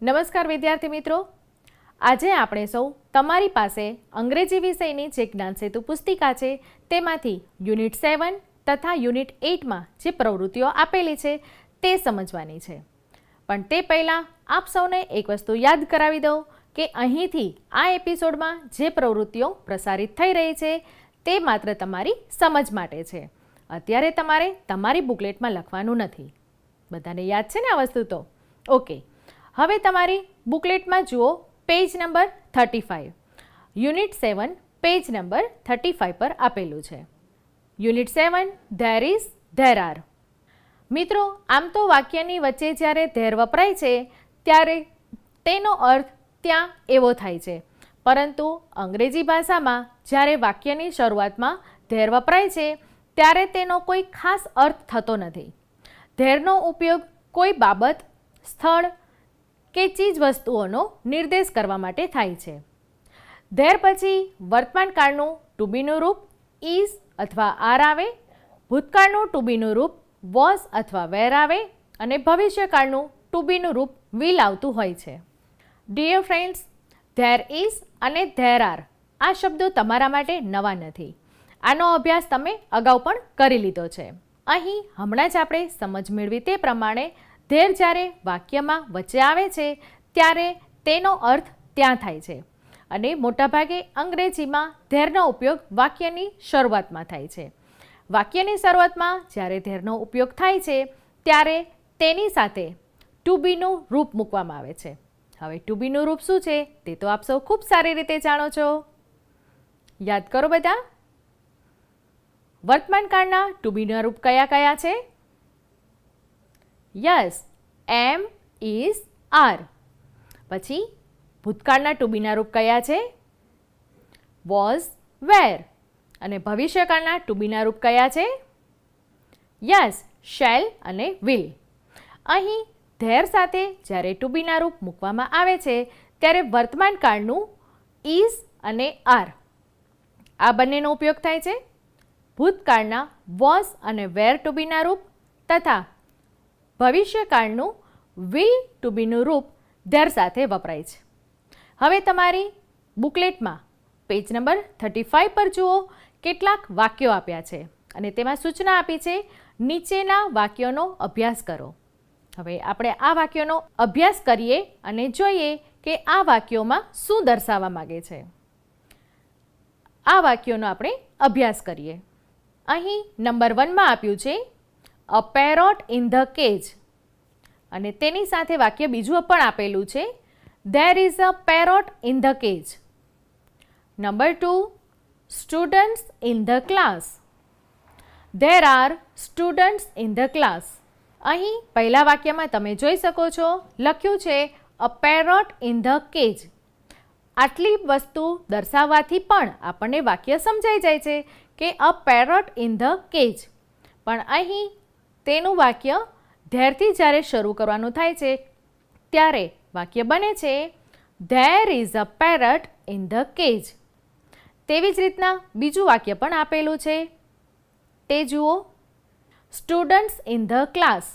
નમસ્કાર વિદ્યાર્થી મિત્રો, આજે આપણે સૌ તમારી પાસે અંગ્રેજી વિષયની જે જ્ઞાન સેતુ પુસ્તિકા છે તેમાંથી યુનિટ 7 તથા યુનિટ 8માં જે પ્રવૃત્તિઓ આપેલી છે તે સમજવાની છે. પણ તે પહેલાં આપ સૌને એક વસ્તુ યાદ કરાવી દઉં કે અહીંથી આ એપિસોડમાં જે પ્રવૃત્તિઓ પ્રસારિત થઈ રહી છે તે માત્ર તમારી સમજ માટે છે. અત્યારે તમારે તમારી બુકલેટમાં લખવાનું નથી. બધાને યાદ છે ને આ વસ્તુ? તો ઓકે, હવે તમારી બુકલેટમાં જુઓ page number 35. Unit 7 page number 35 પર આપેલું છે. Unit 7 there is, there are. મિત્રો, આમ તો વાક્યની વચ્ચે જ્યારે ધેર વપરાય છે ત્યારે તેનો અર્થ ત્યાં એવો થાય છે, પરંતુ અંગ્રેજી ભાષામાં જ્યારે વાક્યની શરૂઆતમાં ધેર વપરાય છે ત્યારે તેનો કોઈ ખાસ અર્થ થતો નથી. ધેરનો ઉપયોગ કોઈ બાબત, સ્થળ કે ચીજ વસ્તુઓનો નિર્દેશ કરવા માટે થાય છે. ધેર પછી વર્તમાન કાળનું ટુ બીનું રૂપ ઇઝ અથવા આર આવે, ભૂતકાળનું ટુ બીનું રૂપ વોઝ અથવા વેર આવે અને ભવિષ્યકાળનું ટુ બીનું રૂપ વિલ આવતું હોય છે. ડિયર ફ્રેન્ડ્સ, ધેર ઇઝ અને ધેર આર આ શબ્દો તમારા માટે નવા નથી. આનો અભ્યાસ તમે અગાઉ પણ કરી લીધો છે. અહીં હમણાં જ આપણે સમજ મેળવી તે પ્રમાણે ધેર જ્યારે વાક્યમાં વચ્ચે આવે છે ત્યારે તેનો અર્થ ત્યાં થાય છે અને મોટાભાગે અંગ્રેજીમાં ધેરનો ઉપયોગ વાક્યની શરૂઆતમાં થાય છે. વાક્યની શરૂઆતમાં જ્યારે ધેરનો ઉપયોગ થાય છે ત્યારે તેની સાથે ટુ બીનું રૂપ મૂકવામાં આવે છે. હવે ટુ બીનું રૂપ શું છે તે તો આપ સૌ ખૂબ સારી રીતે જાણો છો. યાદ કરો બધા. વર્તમાન કાળના ટુ બીના રૂપ કયા કયા છે? Yes, am, is, are. પછી ભૂતકાળના ટુ બીના રૂપ કયા છે? Was, were. અને ભવિષ્યકાળના ટુ બીના રૂપ કયા છે? યસ, શેલ અને વિલ. અહીં ધેર સાથે જ્યારે ટુ બીના રૂપ મૂકવામાં આવે છે ત્યારે વર્તમાન કાળનું ઇઝ અને આર આ બંનેનો ઉપયોગ થાય છે. ભૂતકાળના વોઝ અને વેર ટુ બીના રૂપ તથા ભવિષ્યકાળનું વિલ ટુ બીનું રૂપ ધેર સાથે વપરાય છે. હવે તમારી બુકલેટમાં પેજ નંબર 35 પર જુઓ, કેટલાક વાક્યો આપ્યા છે અને તેમાં સૂચના આપી છે નીચેના વાક્યોનો અભ્યાસ કરો. હવે આપણે આ વાક્યોનો અભ્યાસ કરીએ અને જોઈએ કે આ વાક્યોમાં શું દર્શાવવા માગે છે. આ વાક્યોનો આપણે અભ્યાસ કરીએ. અહીં નંબર 1માં આપ્યું છે a parrot in the cage અને તેની સાથે વાક્ય બીજું પણ આપેલું છે there is a parrot in the cage. Number 2 students in the class. There are students in the class. અહીં પહેલા વાક્યમાં તમે જોઈ શકો છો લખ્યું છે a parrot in the cage. આટલી વસ્તુ દર્શાવવાથી પણ આપણને વાક્ય સમજાઈ જાય છે કે a parrot in the cage. પણ અહીં તેનું વાક્ય ધેરથી જ્યારે શરૂ કરવાનું થાય છે ત્યારે વાક્ય બને છે there is a parrot in the cage. તેવી જ રીતના બીજું વાક્ય પણ આપેલું છે તે જુઓ, સ્ટુડન્ટ્સ ઇન ધ ક્લાસ.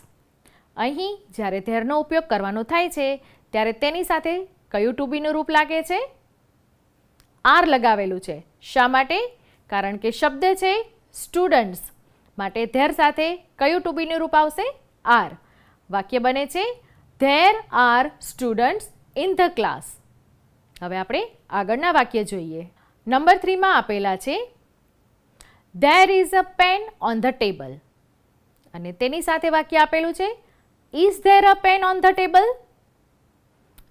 અહીં જ્યારે ધેરનો ઉપયોગ કરવાનો થાય છે ત્યારે તેની સાથે કયું ટુ બીનું રૂપ લાગે છે? આર લગાવેલું છે. શા માટે? કારણ કે શબ્દ છે સ્ટુડન્ટ્સ, માટે ધેર સાથે કયું ટુ બીનું રૂપ આવશે? આર. વાક્ય બને છે there are students in the class. હવે આપણે આગળના વાક્ય જોઈએ. નંબર 3માં આપેલા છે there is a pen on the table અને તેની સાથે વાક્ય આપેલું છે is there a pen on the table.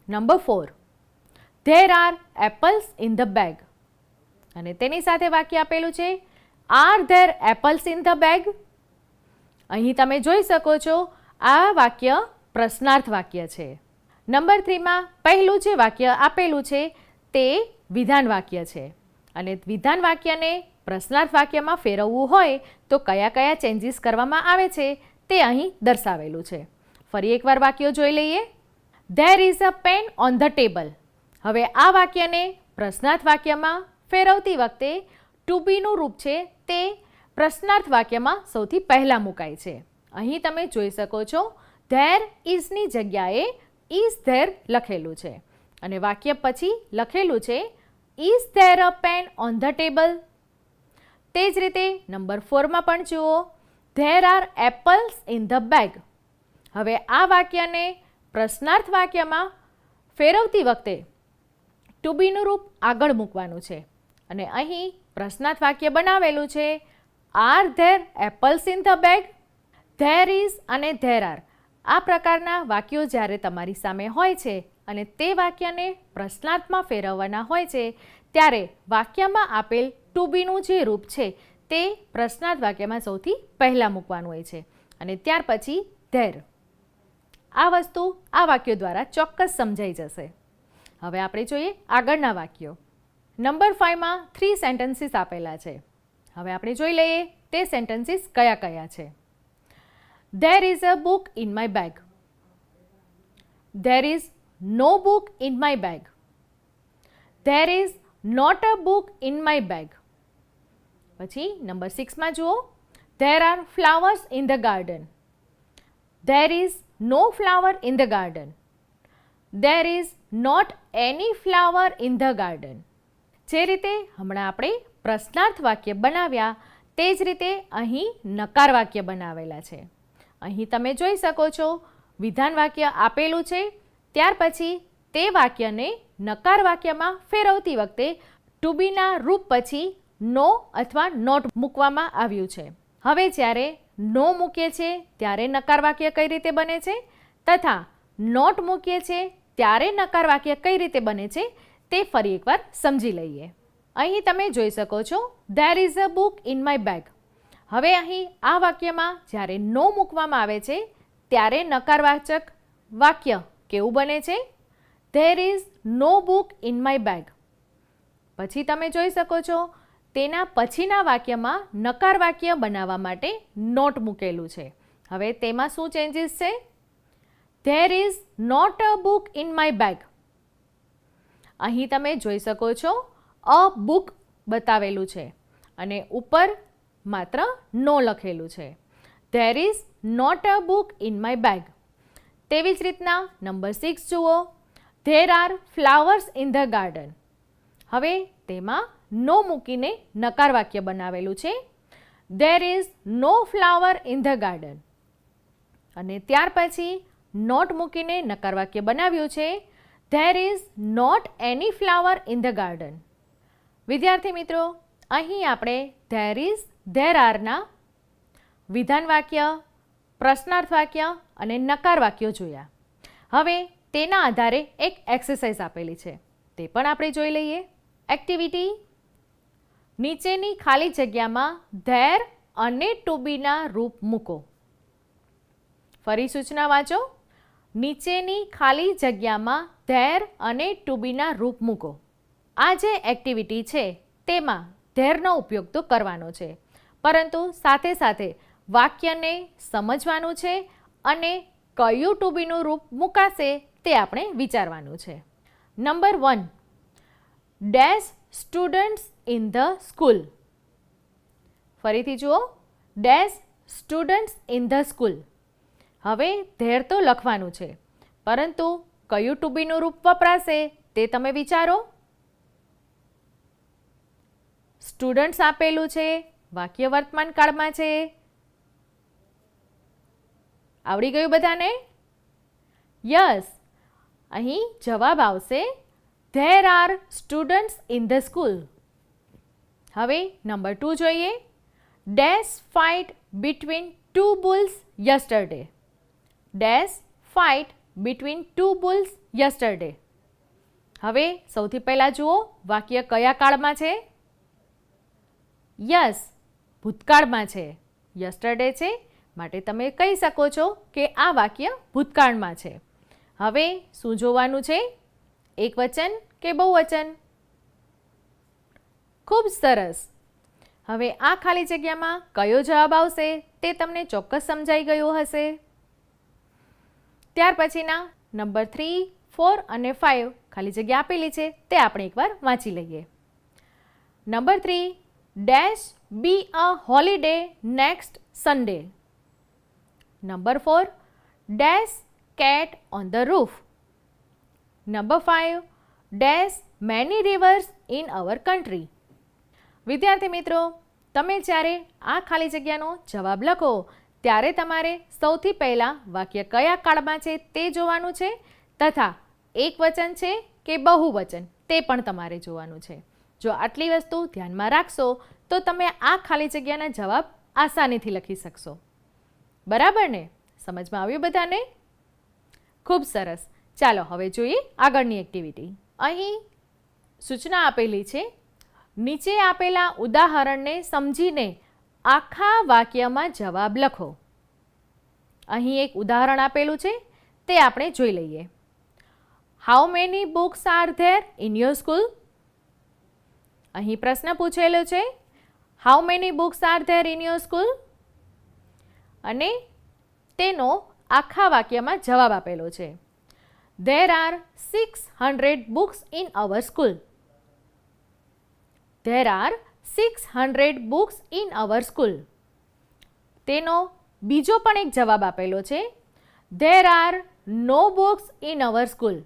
Number 4 there are apples in the bag અને તેની સાથે વાક્ય આપેલું છે are there apples in the bag. અહીં તમે જોઈ શકો છો આ વાક્ય પ્રશ્નાર્થ વાક્ય છે. નંબર 3માં પહેલું જે વાક્ય આપેલું છે તે વિધાન વાક્ય છે અને વિધાન વાક્યને પ્રશ્નાર્થ વાક્યમાં ફેરવવું હોય તો કયા કયા ચેન્જીસ કરવામાં આવે છે તે અહીં દર્શાવેલું છે. ફરી એકવાર વાક્યો જોઈ લઈએ. There is a pen on the table. હવે આ વાક્યને પ્રશ્નાર્થ વાક્યમાં ફેરવતી વખતે ટુ બીનું રૂપ છે તે પ્રશ્નાર્થ વાક્યમાં સૌથી પહેલાં મુકાય છે. અહીં તમે જોઈ શકો છો ધેર ઇઝની જગ્યાએ ઇઝ ધેર લખેલું છે અને વાક્ય પછી લખેલું છે is there a pen on the table. તે જ રીતે નંબર 4માં પણ જુઓ, there are apples in the bag. હવે આ વાક્યને પ્રશ્નાર્થ વાક્યમાં ફેરવતી વખતે ટુ બીનું રૂપ આગળ મૂકવાનું છે અને અહીં પ્રશ્નાર્થ વાક્ય બનાવેલું છે are there apples in the bag. There is અને ધેર આર આ પ્રકારના વાક્યો જ્યારે તમારી સામે હોય છે અને તે વાક્યને પ્રશ્નાર્થમાં ફેરવવાના હોય છે ત્યારે વાક્યમાં આપેલ ટુ બીનું જે રૂપ છે તે પ્રશ્નાર્થ વાક્યમાં સૌથી પહેલાં મૂકવાનું હોય છે અને ત્યાર પછી ધેર. આ વસ્તુ આ વાક્યો દ્વારા ચોક્કસ સમજાઈ જશે. હવે આપણે જોઈએ આગળના વાક્યો. નંબર 5માં 3 સેન્ટેન્સીસ આપેલા છે. હવે આપણે જોઈ લઈએ તે સેન્ટેન્સીસ કયા કયા છે. There is a book in my bag. There is no book in my bag. There is not a book in my bag. પછી નંબર 6માં જુઓ, There are flowers in the garden. There is no flower in the garden. There is not any flower in the garden. જે રીતે હમણાં આપણે પ્રશ્નાર્થ વાક્ય બનાવ્યા તે જ રીતે અહીં નકાર વાક્ય બનાવેલા છે. અહીં તમે જોઈ શકો છો વિધાન વાક્ય આપેલું છે, ત્યાર પછી તે વાક્યને નકાર વાક્યમાં ફેરવતી વખતે ટુ બીના રૂપ પછી નો અથવા નોટ મૂકવામાં આવ્યું છે. હવે જ્યારે નો મૂકીએ છીએ ત્યારે નકાર વાક્ય કઈ રીતે બને છે તથા નોટ મૂકીએ છીએ ત્યારે નકાર વાક્ય કઈ રીતે બને છે તે ફરી એકવાર સમજી લઈએ. અહીં તમે જોઈ શકો છો there is a book in my bag. હવે અહીં આ વાક્યમાં જ્યારે નો મૂકવામાં આવે છે ત્યારે નકારવાચક વાક્ય કેવું બને છે? There is no book in my bag. પછી તમે જોઈ શકો છો તેના પછીના વાક્યમાં નકાર વાક્ય બનાવવા માટે નોટ મૂકેલું છે. હવે તેમાં શું ચેન્જીસ છે? There is not a book in my bag. અહીં તમે જોઈ શકો છો અ બુક બતાવેલું છે અને ઉપર માત્ર નો લખેલું છે. There is not a book in my bag. તેવી જ રીતના નંબર 6 જુઓ, there are flowers in the garden. હવે તેમાં નો મૂકીને નકાર વાક્ય બનાવેલું છે. There is no flower in the garden. અને ત્યાર પછી નોટ મૂકીને નકાર વાક્ય બનાવ્યું છે. There is not any flower in the garden. વિદ્યાર્થી મિત્રો, અહીં આપણે ધેર ઇઝ ધેર આરના વિધાન વાક્ય, પ્રશ્નાર્થ વાક્ય અને નકાર વાક્યો જોયા. હવે તેના આધારે એક એક્સરસાઇઝ આપેલી છે તે પણ આપણે જોઈ લઈએ. એક્ટિવિટી: નીચેની ખાલી જગ્યામાં ધેર અને ટુ બીના રૂપ મૂકો. ફરી સૂચના વાંચો. નીચેની ખાલી જગ્યામાં ધેર અને ટુ બીના રૂપ મૂકો. આ જે એક્ટિવિટી છે તેમાં ધેરનો ઉપયોગ તો કરવાનો છે, પરંતુ સાથે સાથે વાક્યને સમજવાનું છે અને કયું ટુ બીનું રૂપ મુકાશે તે આપણે વિચારવાનું છે. Number 1, dash students in the school. ફરીથી જુઓ, dash students in the school. હવે ધેર તો લખવાનું છે, પરંતુ કયું ટુ બીનું રૂપ વપરાશે તે તમે વિચારો. સ્ટુડન્ટ્સ આપેલું છે, વાક્ય વર્તમાન કાળમાં છે. આવડી ગયું બધાને? યસ. અહીં જવાબ આવશે there are students in the school. હવે નંબર 2 જોઈએ. Dash fight between two bulls yesterday. Dash fight between two bulls yesterday. હવે સૌથી પહેલાં જુઓ વાક્ય કયા કાળમાં છે? યસ, ભૂતકાળમાં છે. યસ્ટરડે છે માટે તમે કહી શકો છો કે આ વાક્ય ભૂતકાળમાં છે. હવે શું જોવાનું છે? એક વચન કે બહુવચન? ખૂબ સરસ. હવે આ ખાલી જગ્યામાં કયો જવાબ આવશે તે તમને ચોક્કસ સમજાઈ ગયું હશે. ત્યાર પછીના નંબર 3, 4 અને 5 ખાલી જગ્યા આપેલી છે તે આપણે એકવાર વાંચી લઈએ. Number 3, dash be a holiday next Sunday. Number 4, dash cat on the roof. Number 5, dash many rivers in our country. વિદ્યાર્થી મિત્રો, તમે જ્યારે આ ખાલી જગ્યાનો જવાબ લખો ત્યારે તમારે સૌથી પહેલાં વાક્ય કયા કાળમાં છે તે જોવાનું છે તથા એકવચન છે કે બહુવચન તે પણ તમારે જોવાનું છે. જો આટલી વસ્તુ ધ્યાનમાં રાખશો તો તમે આ ખાલી જગ્યાના જવાબ આસાનીથી લખી શકશો. બરાબર ને? સમજમાં આવ્યું બધાને? ખૂબ સરસ. ચાલો હવે જોઈએ આગળની એક્ટિવિટી. અહીં સૂચના આપેલી છે. નીચે આપેલા ઉદાહરણને સમજીને આખા વાક્યમાં જવાબ લખો. અહીં એક ઉદાહરણ આપેલું છે તે આપણે જોઈ લઈએ. How many books are there in your school? અહીં પ્રશ્ન પૂછેલો છે how many books are there in your school અને તેનો આખા વાક્યમાં જવાબ આપેલો છે. There are 600 books in our school. There are 600 books in our school. તેનો બીજો પણ એક જવાબ આપેલો છે. There are no books in our school.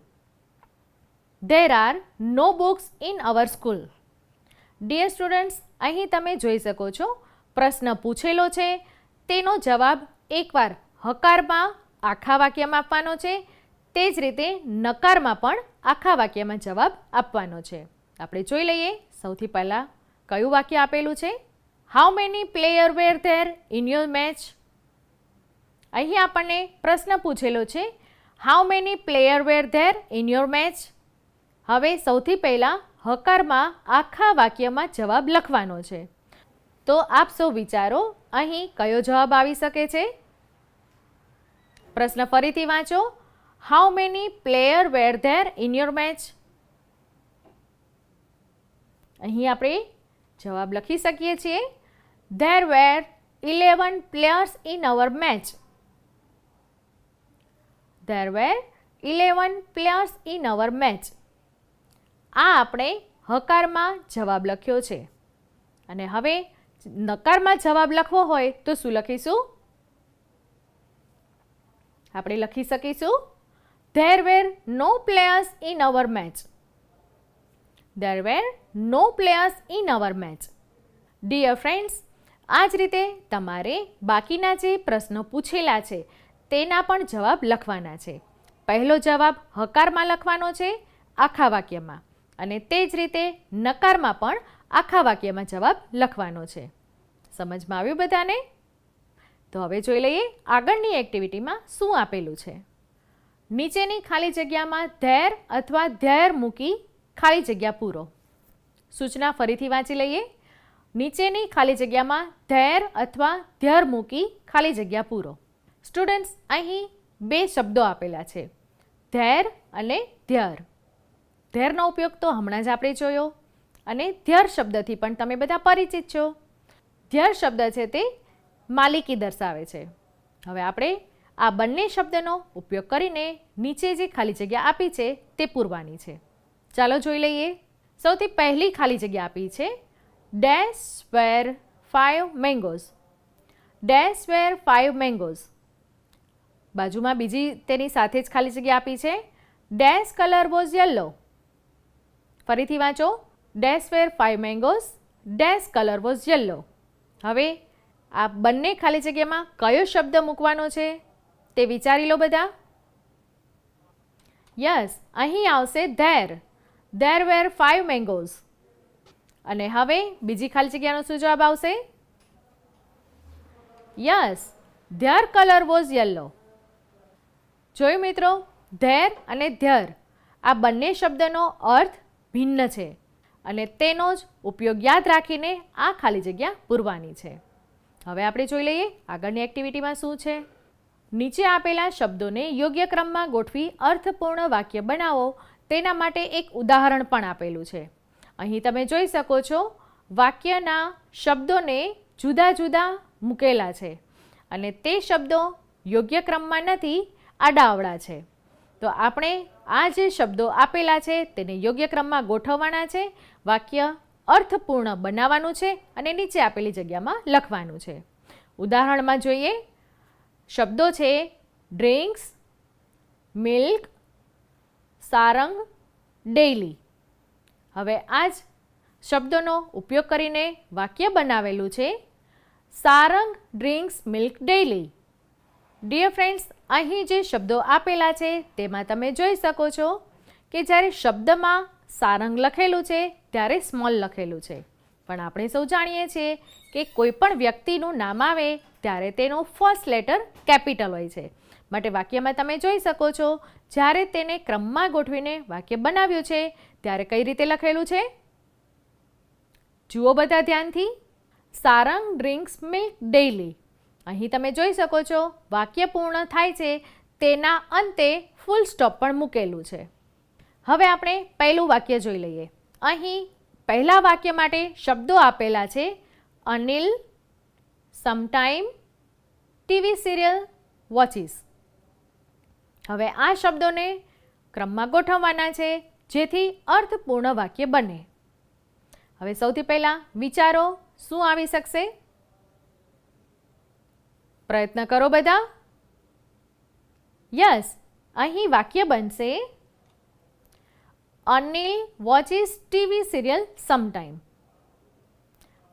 There are no books in our school. Dear students, અહીં તમે જોઈ શકો છો પ્રશ્ન પૂછેલો છે તેનો જવાબ એકવાર હકારમાં આખા વાક્યમાં આપવાનો છે, તે જ રીતે નકારમાં પણ આખા વાક્યમાં જવાબ આપવાનો છે. આપણે જોઈ લઈએ સૌથી પહેલાં કયું વાક્ય આપેલું છે. How many player were there in your match? અહીં આપણને પ્રશ્ન પૂછેલો છે how many player were there in your match? હવે સૌથી પહેલાં હકારમાં આખા વાક્યમાં જવાબ લખવાનો છે. તો આપ સૌ વિચારો અહીં કયો જવાબ આવી શકે છે? પ્રશ્ન ફરીથી વાંચો. How many player were there in your match? અહીં આપણે જવાબ લખી શકીએ છીએ. There were 11 players in our match. There were 11 players in our match. આ આપણે હકારમાં જવાબ લખ્યો છે અને હવે નકારમાં જવાબ લખવો હોય તો શું લખીશું? આપણે લખી શકીશું There were no players in our match. There were no players in our match. Dear friends, આ જ રીતે તમારે બાકીના જે પ્રશ્નો પૂછેલા છે તેના પણ જવાબ લખવાના છે. પહેલો જવાબ હકારમાં લખવાનો છે આખા વાક્યમાં અને તે જ રીતે નકારમાં પણ આખા વાક્યમાં જવાબ લખવાનો છે. સમજમાં આવ્યું બધાને? તો હવે જોઈ લઈએ આગળની એક્ટિવિટીમાં શું આપેલું છે. નીચેની ખાલી જગ્યામાં ધેર અથવા ધેર મૂકી ખાલી જગ્યા પૂરો. સૂચના ફરીથી વાંચી લઈએ. નીચેની ખાલી જગ્યામાં ધેર અથવા ધેર મૂકી ખાલી જગ્યા પૂરો. સ્ટુડન્ટ્સ, અહીં બે શબ્દો આપેલા છે, ધેર અને ધ્યર. ધેરનો ઉપયોગ તો હમણાં જ આપણે જોયો અને ધ્યર શબ્દથી પણ તમે બધા પરિચિત છો. ધ્યર શબ્દ છે તે માલિકી દર્શાવે છે. હવે આપણે આ બંને શબ્દનો ઉપયોગ કરીને નીચે જે ખાલી જગ્યા આપી છે તે પૂરવાની છે. ચાલો જોઈ લઈએ. સૌથી પહેલી ખાલી જગ્યા આપી છે dash were 5 mangoes. Dash were 5 mangoes. બાજુમાં બીજી તેની સાથે જ ખાલી જગ્યા આપી છે ડેશ કલર વોઝ યલો. ફરીથી વાંચો. Dash were 5 mangoes. Dash colour was yellow. હવે આ બંને ખાલી જગ્યામાં કયો શબ્દ મૂકવાનો છે તે વિચારી લો બધા. યસ, અહીં આવશે ધેર. There were 5 mangoes. અને હવે બીજી ખાલી જગ્યાનો શું જવાબ આવશે? Yes, there colour was yellow. જોયું મિત્રો, ધેર અને ધ્યર આ બંને શબ્દનો અર્થ ભિન્ન છે અને તેનો જ ઉપયોગ યાદ રાખીને આ ખાલી જગ્યા પૂરવાની છે. હવે આપણે જોઈ લઈએ આગળની એક્ટિવિટીમાં શું છે. નીચે આપેલા શબ્દોને યોગ્ય ક્રમમાં ગોઠવી અર્થપૂર્ણ વાક્ય બનાવો. તેના માટે એક ઉદાહરણ પણ આપેલું છે. અહીં તમે જોઈ શકો છો વાક્યના શબ્દોને જુદા જુદા મૂકેલા છે અને તે શબ્દો યોગ્ય ક્રમમાં નથી, આડાઅવળા છે. તો આપણે આ જે શબ્દો આપેલા છે તેને યોગ્ય ક્રમમાં ગોઠવવાના છે, વાક્ય અર્થપૂર્ણ બનાવવાનું છે અને નીચે આપેલી જગ્યામાં લખવાનું છે. ઉદાહરણમાં જોઈએ. શબ્દો છે ડ્રિંક્સ, મિલ્ક, સારંગ ડેઈલી. હવે આ જ શબ્દોનો ઉપયોગ કરીને વાક્ય બનાવેલું છે Sarang drinks milk daily. Dear friends, અહીં જે શબ્દો આપેલા છે તેમાં તમે જોઈ શકો છો કે જ્યારે શબ્દમાં સારંગ લખેલું છે ત્યારે સ્મોલ લખેલું છે, પણ આપણે સૌ જાણીએ છીએ કે કોઈ પણ વ્યક્તિનું નામ આવે ત્યારે તેનો ફર્સ્ટ લેટર કેપિટલ હોય છે. માટે વાક્યમાં તમે જોઈ શકો છો જ્યારે તેને ક્રમમાં ગોઠવીને વાક્ય બનાવ્યું છે ત્યારે કઈ રીતે લખેલું છે. જુઓ બધા ધ્યાનથી, સારંગ ડ્રિંક્સ મિલ્ક ડેઈલી. અહીં તમે જોઈ શકો છો વાક્ય પૂર્ણ થાય છે તેના અંતે ફૂલ સ્ટોપ પણ મૂકેલું છે. હવે આપણે પહેલું વાક્ય જોઈ લઈએ. અહીં પહેલા વાક્ય માટે શબ્દો આપેલા છે Anil sometime TV serial watches. હવે આ શબ્દોને ક્રમમાં ગોઠવવાના છે જેથી અર્થપૂર્ણ વાક્ય બને. હવે સૌથી પહેલાં વિચારો શું આવી શકશે. પ્રયત્ન કરો બધા. યસ, અહીં વાક્ય બનશે Anil watches TV serial sometime.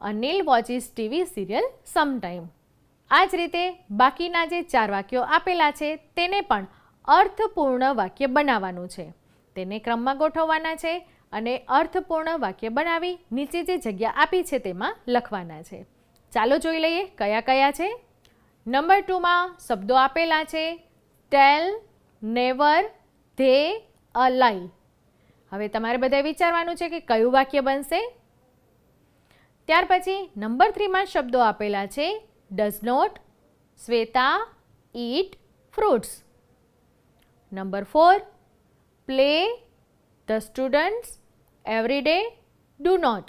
Anil watches TV serial sometime. આ જ રીતે બાકીના જે 4 વાક્યો આપેલા છે તેને પણ અર્થપૂર્ણ વાક્ય બનાવવાનું છે. તેને ક્રમમાં ગોઠવવાના છે અને અર્થપૂર્ણ વાક્ય બનાવી નીચે જે જગ્યા આપી છે તેમાં લખવાના છે. ચાલો જોઈ લઈએ કયા કયા છે. નંબર 2માં શબ્દો આપેલા છે ટેલ, નેવર, ધે, અ લાઈ. હવે તમારે બધાએ વિચારવાનું છે કે કયું વાક્ય બનશે. ત્યાર પછી નંબર 3માં શબ્દો આપેલા છે does not, Shweta, eat fruits. Number 4 play, the students, every day, do not.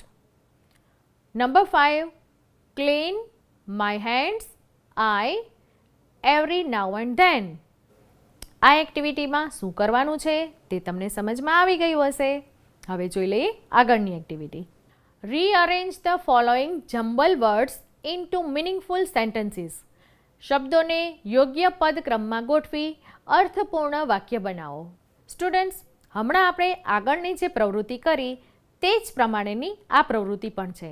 Number 5 clean, my hands, I, every now and then. આ એક્ટિવિટીમાં શું કરવાનું છે તે તમને સમજમાં આવી ગયું હશે. હવે જોઈ લઈએ આગળની activity. Rearrange the following jumble words into meaningful sentences. શબ્દોને યોગ્ય પદ ક્રમમાં ગોઠવી અર્થપૂર્ણ વાક્ય બનાવો. સ્ટુડન્ટ્સ, હમણાં આપણે આગળની જે પ્રવૃત્તિ કરી તે જ પ્રમાણેની આ પ્રવૃત્તિ પણ છે.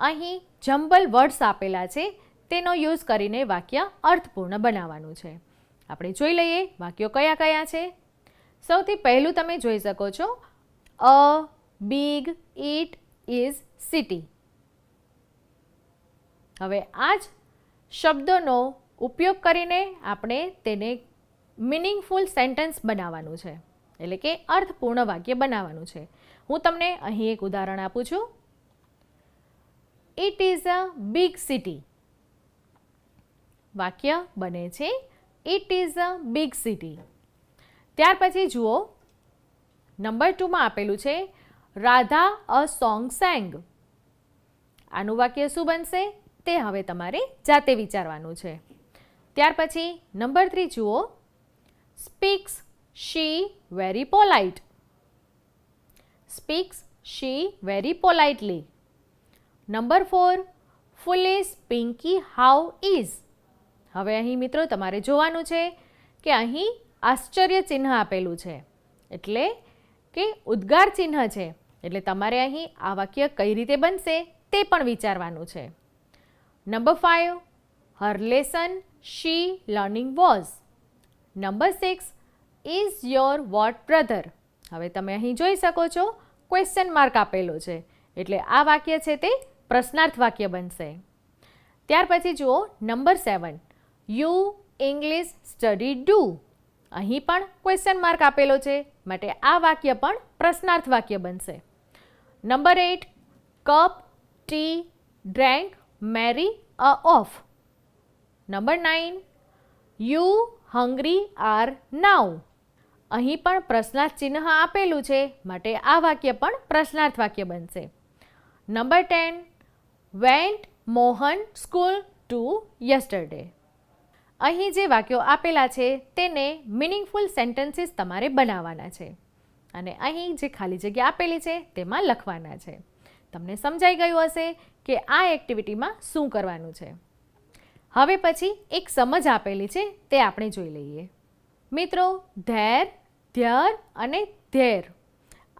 અહીં જમ્બલ વર્ડ્સ આપેલા છે તેનો યુઝ કરીને વાક્ય અર્થપૂર્ણ બનાવવાનું છે. આપણે જોઈ લઈએ વાક્યો કયા કયા છે. સૌથી પહેલું તમે જોઈ શકો છો a big it is city. હવે આ જ શબ્દોનો ઉપયોગ કરીને આપણે તેને મિનિંગફુલ સેન્ટેન્સ બનાવવાનું છે, એટલે કે અર્થપૂર્ણ વાક્ય બનાવવાનું છે. હું તમને અહીં એક ઉદાહરણ આપું છું. It is a big city. વાક્ય બને છે it is a big city. ત્યાર પછી જુઓ નંબર 2માં આપેલું છે રાધા અ સોંગ સેંગ. આનું વાક્ય શું બનશે તે હવે તમારે જાતે વિચારવાનું છે. ત્યાર પછી નંબર 3 જુઓ speaks she very polite. Speaks she very politely. Number 4 foolish Pinky how is. હવે અહીં મિત્રો તમારે જોવાનું છે કે અહીં આશ્ચર્ય ચિહ્ન આપેલું છે, એટલે કે ઉદ્ગાર ચિહ્ન છે, એટલે તમારે અહીં આ વાક્ય કઈ રીતે બનશે તે પણ વિચારવાનું છે. Number 5 her lesson she learning was. Number 6 is your what brother. હવે તમે અહીં જોઈ શકો છો ક્વેશ્ચન માર્ક આપેલો છે, એટલે આ વાક્ય છે તે પ્રશ્નાર્થ વાક્ય બનશે. ત્યાર પછી જુઓ number 7 you English study do. અહીં પણ ક્વેશ્ચન માર્ક આપેલો છે, માટે આ વાક્ય પણ પ્રશ્નાર્થ વાક્ય બનશે. Number 8 cup, tea, drank, Mary a of. Number 9 you hungry are now. અહીં પણ પ્રશ્નાર્થ ચિહ્ન આપેલું છે, માટે આ વાક્ય પણ પ્રશ્નાર્થ વાક્ય બનશે. Number 10 went Mohan school to yesterday. અહીં જે વાક્યો આપેલા છે તેને મિનિંગફુલ સેન્ટેન્સીસ તમારે બનાવવાના છે અને અહીં જે ખાલી જગ્યા આપેલી છે તેમાં લખવાના છે. તમને સમજાઈ ગયું હશે કે આ એક્ટિવિટીમાં શું કરવાનું છે. હવે પછી એક સમજ આપેલી છે તે આપણે જોઈ લઈએ. મિત્રો ધેર, ધ્યર અને ધેર.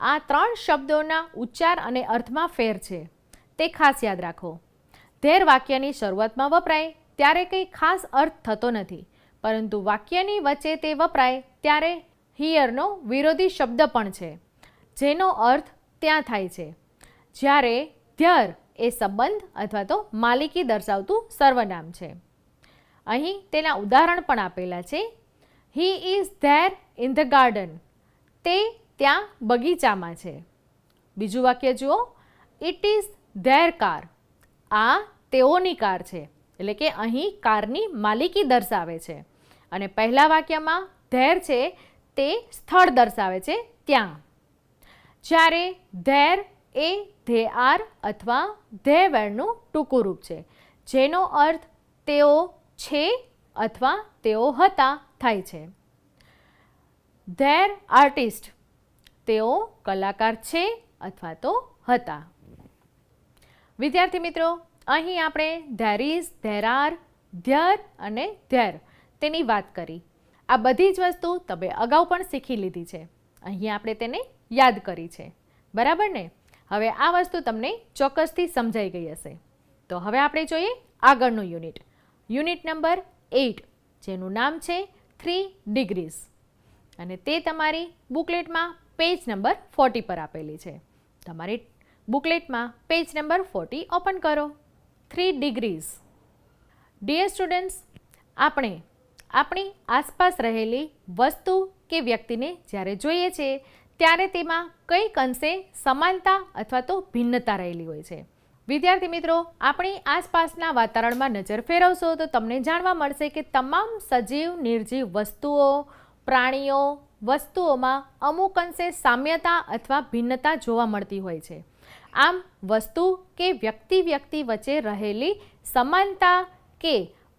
આ 3 શબ્દોના ઉચ્ચાર અને અર્થમાં ફેર છે, તે ખાસ યાદ રાખો. ધેર વાક્યની શરૂઆતમાં વપરાય ત્યારે કંઈ ખાસ અર્થ થતો નથી, પરંતુ વાક્યની વચ્ચે તે વપરાય ત્યારે હિયરનો વિરોધી શબ્દ પણ છે, જેનો અર્થ ત્યાં થાય છે. જ્યારે ધ્યર એ સંબંધ અથવા તો માલિકી દર્શાવતું સર્વનામ છે. અહીં તેના ઉદાહરણ પણ આપેલા છે. He is there in the garden. તે ત્યાં બગીચામાં છે. બીજું વાક્ય જુઓ, ઇટ ઇઝ ધેર કાર. આ તેઓની કાર છે, એટલે કે અહીં કારની માલિકી દર્શાવે છે. અને પહેલા વાક્યમાં ધેર છે તે સ્થળ દર્શાવે છે, ત્યાં. જ્યારે ધેર એ ધે આર અથવા ધે વેરનું ટૂંકું રૂપ છે, જેનો અર્થ તેઓ છે અથવા તેઓ હતા થાય છે. There artist. તેઓ કલાકાર છે અથવા તો હતા. વિદ્યાર્થી મિત્રો, અહીં આપણે ધેર ઇઝ, ધેર આર, ધ્યર અને ધેર તેની વાત કરી. આ બધી જ વસ્તુ તમે અગાઉ પણ શીખી લીધી છે. અહીં આપણે તેને યાદ કરી છે, બરાબર ને? હવે આ વસ્તુ તમને ચોક્કસથી સમજાઈ ગઈ હશે. તો હવે આપણે જોઈએ આગળનું યુનિટ, યુનિટ નંબર 8, જેનું નામ છે 3 ડિગ્રીઝ. અને તે તમારી બુકલેટમાં પેજ નંબર 40 પર આપેલી છે. તમારી બુકલેટમાં પેજ નંબર 40 ઓપન કરો. 3 ડિગ્રીઝ. ડિયર સ્ટુડન્ટ્સ, આપણે આપણી આસપાસ રહેલી વસ્તુ કે વ્યક્તિને જ્યારે જોઈએ છીએ ત્યારે તેમાં કંઈક અંશે સમાનતા અથવા તો ભિન્નતા રહેલી હોય છે. વિદ્યાર્થી મિત્રો, આપણી આસપાસના વાતાવરણમાં નજર ફેરવશો તો તમને જાણવા મળશે કે તમામ સજીવ નિર્જીવ વસ્તુઓ, પ્રાણીઓ, વસ્તુઓમાં અમુક અંશે સામ્યતા અથવા ભિન્નતા જોવા મળતી હોય છે. આમ વસ્તુ કે વ્યક્તિ વચ્ચે રહેલી સમાનતા કે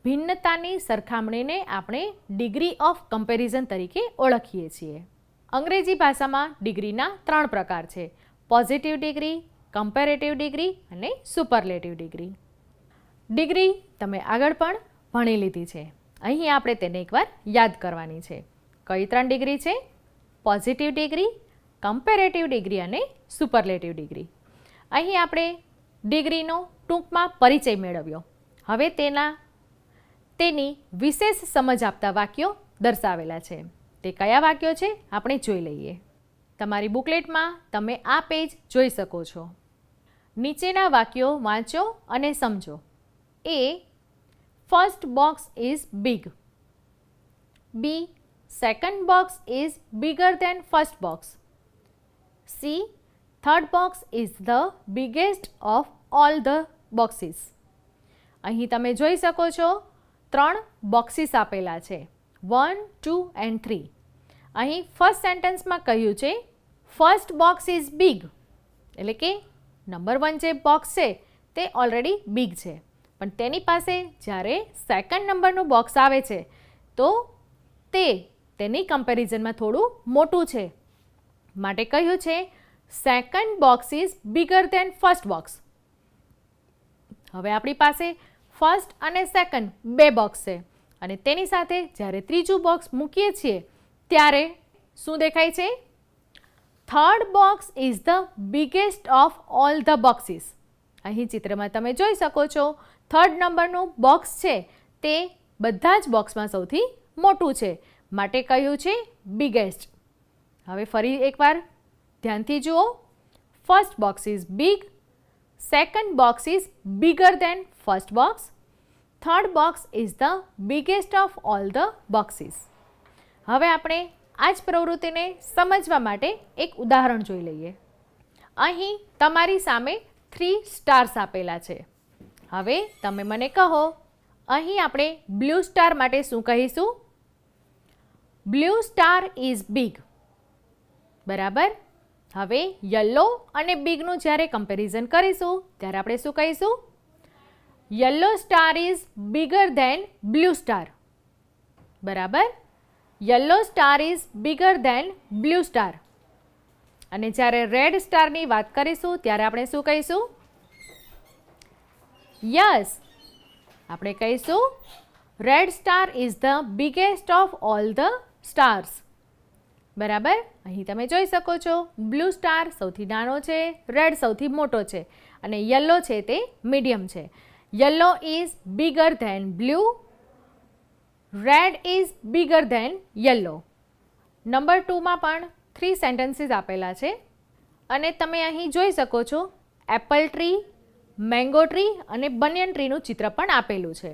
ભિન્નતાની સરખામણીને આપણે ડિગ્રી ઓફ કમ્પેરિઝન તરીકે ઓળખીએ છીએ. અંગ્રેજી ભાષામાં ડિગ્રીના 3 પ્રકાર છે: પોઝિટિવ ડિગ્રી, કમ્પેરેટિવ ડિગ્રી અને સુપરલેટિવ ડિગ્રી. ડિગ્રી તમે આગળ પણ ભણી લીધી છે. અહીં આપણે તેને એકવાર યાદ કરવાની છે. કઈ 3 ડિગ્રી છે? પોઝિટિવ ડિગ્રી, કમ્પેરેટિવ ડિગ્રી અને સુપરલેટિવ ડિગ્રી. અહીં આપણે ડિગ્રીનો ટૂંકમાં પરિચય મેળવ્યો. હવે તેની વિશેષ સમજ આપતા વાક્યો દર્શાવેલા છે. તે કયા વાક્યો છે આપણે જોઈ લઈએ. તમારી બુકલેટમાં તમે આ પેજ જોઈ શકો છો. નીચેના વાક્યો વાંચો અને સમજો. A. First box is big. B. Second box is bigger than first box. C. Third box is the biggest of all the boxes. અહીં તમે જોઈ શકો છો 3 બોક્સીસ આપેલા છે, 1, 2 and 3. અહીં ફર્સ્ટ સેન્ટેન્સમાં કહ્યું છે ફર્સ્ટ બોક્સ ઇઝ બિગ, એટલે કે નંબર 1 જે બોક્સ છે તે ઓલરેડી બિગ છે, પણ તેની પાસે જ્યારે સેકન્ડ નંબરનું બોક્સ આવે છે તો તેની કમ્પેરિઝનમાં થોડું મોટું છે, માટે કહ્યું છે second box is bigger than first box. હવે આપણી પાસે ફર્સ્ટ અને સેકન્ડ 2 બોક્સ છે અને તેની સાથે જ્યારે ત્રીજું બોક્સ મૂકીએ છીએ ત્યારે શું દેખાય છે? Third box is the biggest of all the boxes. અહીં ચિત્રમાં તમે જોઈ શકો છો થર્ડ નંબરનું બોક્સ છે તે બધા જ બોક્સમાં સૌથી મોટું છે, માટે કહ્યું છે બિગેસ્ટ. હવે ફરી એકવાર ધ્યાનથી જુઓ. First box is big, second box is bigger than first box, third box is the biggest of all the boxes. હવે આપણે આ જ પ્રવૃત્તિને સમજવા માટે એક ઉદાહરણ જોઈ લઈએ. અહીં તમારી સામે 3 સ્ટાર્સ આપેલા છે. હવે તમે મને કહો, અહીં આપણે બ્લુ સ્ટાર માટે શું કહીશું? બ્લુ સ્ટાર ઇઝ બિગ, બરાબર. હવે યલો અને બિગનું જ્યારે કમ્પેરિઝન કરીશું ત્યારે આપણે શું કહીશું? Yellow star is bigger than blue star, બરાબર. Yellow star is bigger than blue star. અને જ્યારે રેડ સ્ટારની વાત કરીશું ત્યારે આપણે શું કહીશું? યસ, આપણે કહીશું red star is the biggest of all the stars, બરાબર. અહીં તમે જોઈ શકો છો બ્લુ સ્ટાર સૌથી નાનો છે, રેડ સૌથી મોટો છે અને યલો છે તે મીડિયમ છે. Yellow is bigger than blue, red is bigger than yellow. Number 2માં પણ 3 સેન્ટેન્સીસ આપેલા છે અને તમે અહીં જોઈ શકો છો એપલ ટ્રી, મેંગો ટ્રી અને બનિયન ટ્રીનું ચિત્ર પણ આપેલું છે.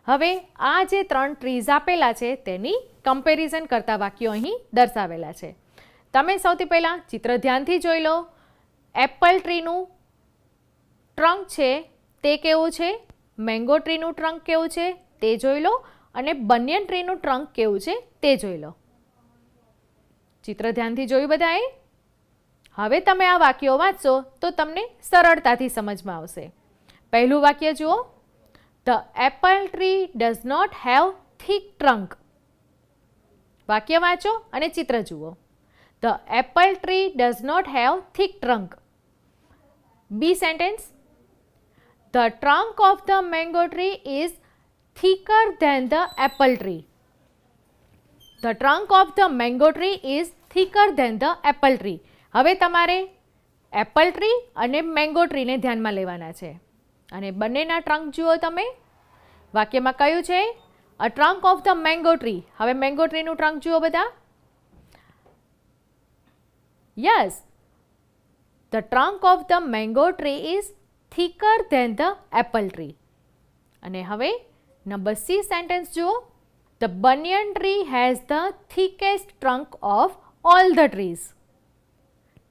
હવે આ જે 3 ટ્રીઝ આપેલા છે તેની કમ્પેરિઝન કરતા વાક્યો અહીં દર્શાવેલા છે. તમે સૌથી પહેલાં ચિત્ર ધ્યાનથી જોઈ લો. એપલ ટ્રીનું ટ્રંક છે તે કેવું છે, મેંગો ટ્રીનું ટ્રંક કેવું છે તે જોઈ લો અને બનિયન ટ્રીનું ટ્રંક કેવું છે તે જોઈ લો. ચિત્ર ધ્યાનથી જોયું બધાએ? હવે તમે આ વાક્યો વાંચશો તો તમને સરળતાથી સમજમાં આવશે. પહેલું વાક્ય જુઓ. The apple tree does not have thick trunk. વાક્ય વાંચો અને ચિત્ર જુઓ. The apple tree does not have thick trunk. B sentence. The trunk of the mango tree is thicker than the apple tree. The trunk of the mango tree is thicker than the apple tree. હવે તમારે Apple tree અને mango ટ્રીને ધ્યાનમાં લેવાના છે અને બંનેના ટ્રંક જુઓ તમે. વાક્યમાં કયું છે? A trunk of the mango tree. હવે મેંગો ટ્રીનું ટ્રંક જુઓ બધા. Yes, the trunk of the mango tree is thicker than the apple tree. અને હવે નંબર સી સેન્ટેન્સ જુઓ. The banyan tree has the thickest trunk of all the trees.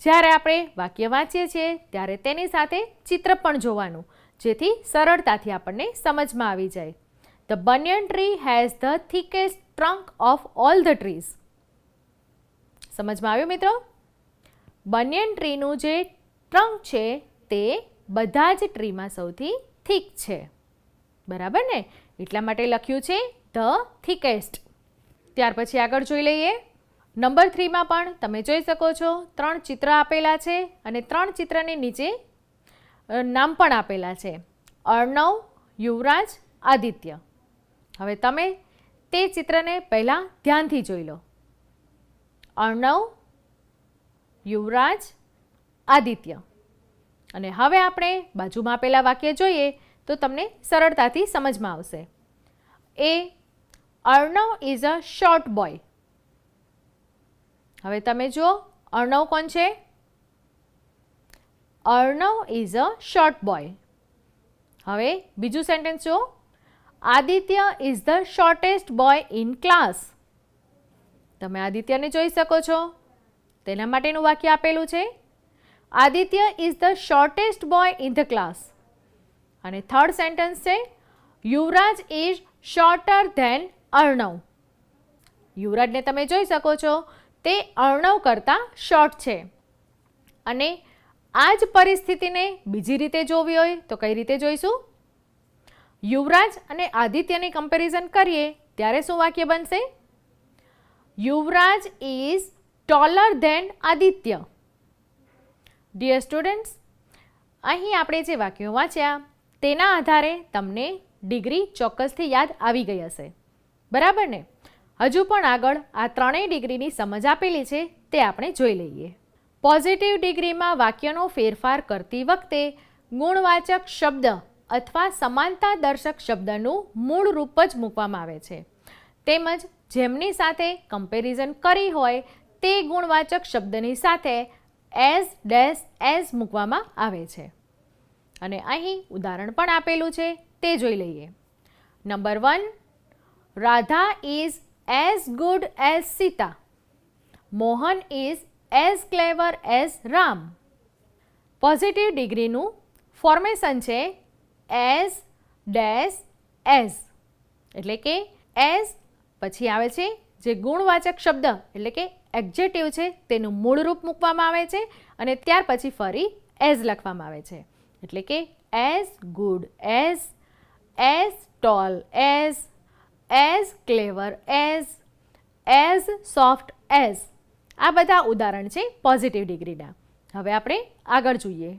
જ્યારે આપણે વાક્ય વાંચીએ છીએ ત્યારે તેની સાથે ચિત્ર પણ જોવાનું, જેથી સરળતાથી આપણને સમજમાં આવી જાય. The banyan tree has the thickest trunk of all the trees. સમજમાં આવ્યું મિત્રો? બનિયન ટ્રીનું જે ટ્રંક છે તે બધા જ ટ્રીમાં સૌથી થીક છે. બરાબર ને? એટલા માટે લખ્યું છે ધ થિકેસ્ટ. ત્યાર પછી આગળ જોઈ લઈએ. નંબર 3માં પણ તમે જોઈ શકો છો 3 ચિત્ર આપેલા છે અને 3 ચિત્રની નીચે નામ પણ આપેલા છે. અર્ણવ, યુવરાજ, આદિત્ય. હવે તમે તે ચિત્રને પહેલાં ધ્યાનથી જોઈ લો. અર્ણવ, યુવરાજ, આદિત્ય. અને હવે આપણે બાજુમાં આપેલા વાક્ય જોઈએ તો તમને સરળતાથી સમજમાં આવશે. એ Arnab is a short boy. હવે તમે જુઓ અર્ણવ કોણ છે? Arnab is a short boy. હવે બીજું સેન્ટેન્સ જુઓ. Aditya is the shortest boy in class. તમે આદિત્યને જોઈ શકો છો. તેના માટેનું વાક્ય આપેલું છે. Aditya is the shortest boy in the class. અને થર્ડ સેન્ટેન્સ છે યુવરાજ ઇઝ શોર્ટર ધેન અર્ણવ. યુવરાજને તમે જોઈ શકો છો તે અર્ણવ કરતાં શોર્ટ છે. અને આ જ પરિસ્થિતિને બીજી રીતે જોવી હોય તો કઈ રીતે જોઈશું? યુવરાજ અને આદિત્યની કમ્પેરિઝન કરીએ ત્યારે શું વાક્ય બનશે? Yuvraj is taller than Aditya. Dear students, અહીં આપણે જે વાક્યો વાંચ્યા તેના આધારે તમને ડિગ્રી ચોક્કસથી યાદ આવી ગઈ હશે. બરાબર ને? હજુ પણ આગળ આ 3 ડિગ્રીની સમજ આપેલી છે તે આપણે જોઈ લઈએ. પોઝિટિવ ડિગ્રીમાં વાક્યનો ફેરફાર કરતી વખતે ગુણવાચક શબ્દ અથવા સમાનતા દર્શક શબ્દનું મૂળ રૂપ જ મૂકવામાં આવે છે. તેમજ જેમની સાથે કમ્પેરિઝન કરી હોય તે ગુણવાચક શબ્દની સાથે એઝ ડેશ એઝ મૂકવામાં આવે છે. અને અહીં ઉદાહરણ પણ આપેલું છે તે જોઈ લઈએ. Number 1, Radha is as good as Sita. Mohan is as clever as Ram. Positive ડિગ્રીનું ફોર્મેશન છે as ડેશ as. એટલે કે as પછી આવે છે જે ગુણવાચક શબ્દ એટલે કે એડજેક્ટિવ છે તેનું મૂળ રૂપ મૂકવામાં આવે છે અને ત્યાર પછી ફરી as લખવામાં આવે છે. એટલે કે as good as tall as clever as soft as. આ બધા ઉદાહરણ છે પોઝિટિવ ડિગ્રીના. હવે આપણે આગળ જોઈએ.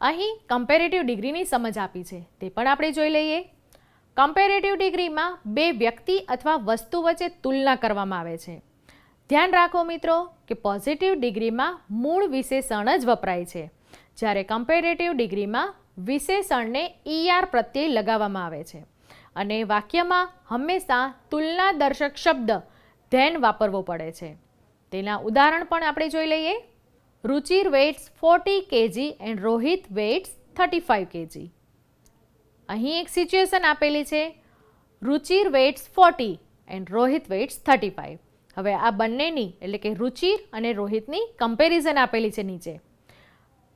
અહીં કમ્પેરેટિવ ડિગ્રીની સમજ આપી છે તે પણ આપણે જોઈ લઈએ. કમ્પેરેટિવ ડિગ્રીમાં 2 વ્યક્તિ અથવા વસ્તુ વચ્ચે તુલના કરવામાં આવે છે. ધ્યાન રાખો મિત્રો કે પોઝિટિવ ડિગ્રીમાં મૂળ વિશેષણ જ વપરાય છે, જ્યારે કમ્પેરેટિવ ડિગ્રીમાં વિશેષણને ER પ્રત્યય લગાવવામાં આવે છે અને વાક્યમાં હંમેશા તુલનાદર્શક શબ્દ ધેન વાપરવો પડે છે. તેના ઉદાહરણ પણ આપણે જોઈ લઈએ. Ruchir waits 40 kg and Rohit waits 35 kg. અહીં એક સિચ્યુએશન આપેલી છે, Ruchir waits 40 and Rohit waits 35. હવે આ બંનેની એટલે કે રુચિર અને રોહિતની કમ્પેરિઝન આપેલી છે નીચે.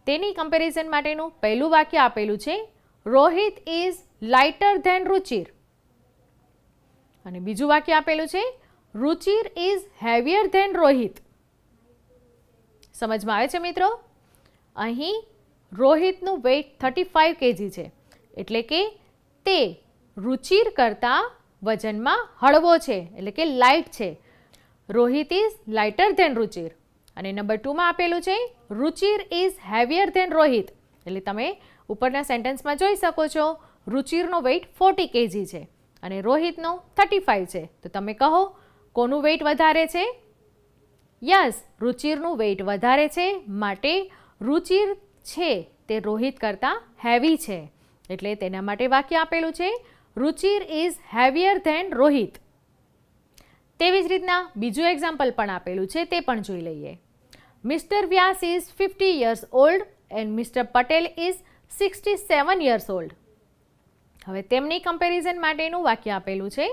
તેની કમ્પેરિઝન માટેનું પહેલું વાક્ય આપેલું છે, Rohit is lighter than Ruchir. અને બીજું વાક્ય આપેલું છે, Ruchir is heavier than Rohit. સમજમાં આવે છે મિત્રો? અહીં રોહિતનું વેઇટ 35 kg છે, એટલે કે તે રુચિર કરતાં વજનમાં હળવો છે, એટલે કે લાઇટ છે. Rohit is lighter than Ruchir. અને નંબર 2માં આપેલું છે, Ruchir is heavier than Rohit. એટલે તમે ઉપરના સેન્ટેન્સમાં જોઈ શકો છો, રુચિરનો વેઇટ 40 kg છે અને રોહિતનો 35 છે. તો તમે કહો કોનું વેઇટ વધારે છે? યસ, રુચિરનું વેઇટ વધારે છે, માટે રુચિર છે તે રોહિત કરતાં હેવી છે. એટલે તેના માટે વાક્ય આપેલું છે, Ruchir is heavier than Rohit. તેવી જ રીતના બીજું એક્ઝામ્પલ પણ આપેલું છે, તે પણ જોઈ લઈએ. Mister Vyas is 50 years old and mister Patel is 67 years old. હવે તેમની કમ્પેરિઝન માટેનું વાક્ય આપેલું છે,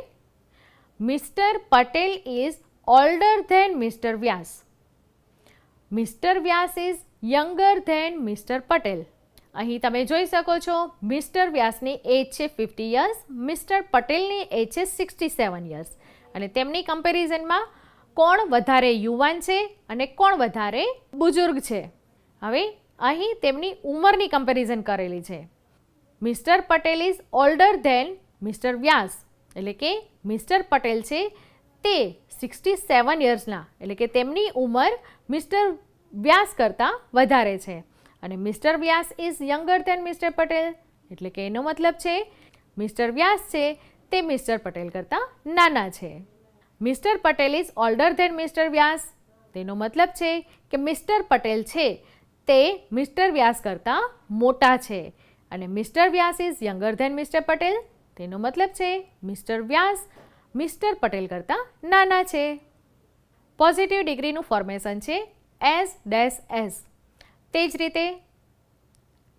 mister Patel is older than mister Vyas. Mister Vyas is younger than mister Patel. અહીં તમે જોઈ શકો છો, મિસ્ટર વ્યાસની એજ છે 50 years, મિસ્ટર પટેલની એજ છે 67 years. અને તેમની કમ્પેરિઝનમાં કોણ વધારે યુવાન છે અને કોણ વધારે બુઝુર્ગ છે. હવે અહીં તેમની ઉંમરની કમ્પેરિઝન કરેલી છે. Mister Patel is older than mister Vyas, એટલે કે મિસ્ટર પટેલ છે તે 67 yearsના, એટલે કે તેમની ઉંમર મિસ્ટર વ્યાસ કરતાં વધારે છે. અને mister Vyas is younger than mister Patel, એટલે કે એનો મતલબ છે મિસ્ટર વ્યાસ છે તે મિસ્ટર પટેલ કરતાં નાના છે. Mister Patel is older than mister Vyas, તેનો મતલબ છે કે મિસ્ટર પટેલ છે તે મિસ્ટર વ્યાસ કરતાં મોટા છે. અને mister Vyas is younger than mister Patel, તેનો મતલબ છે મિસ્ટર વ્યાસ મિસ્ટર પટેલ કરતાં નાના છે. પોઝિટિવ ડિગ્રીનું ફોર્મેશન છે એઝ ડેશ એઝ. તે જ રીતે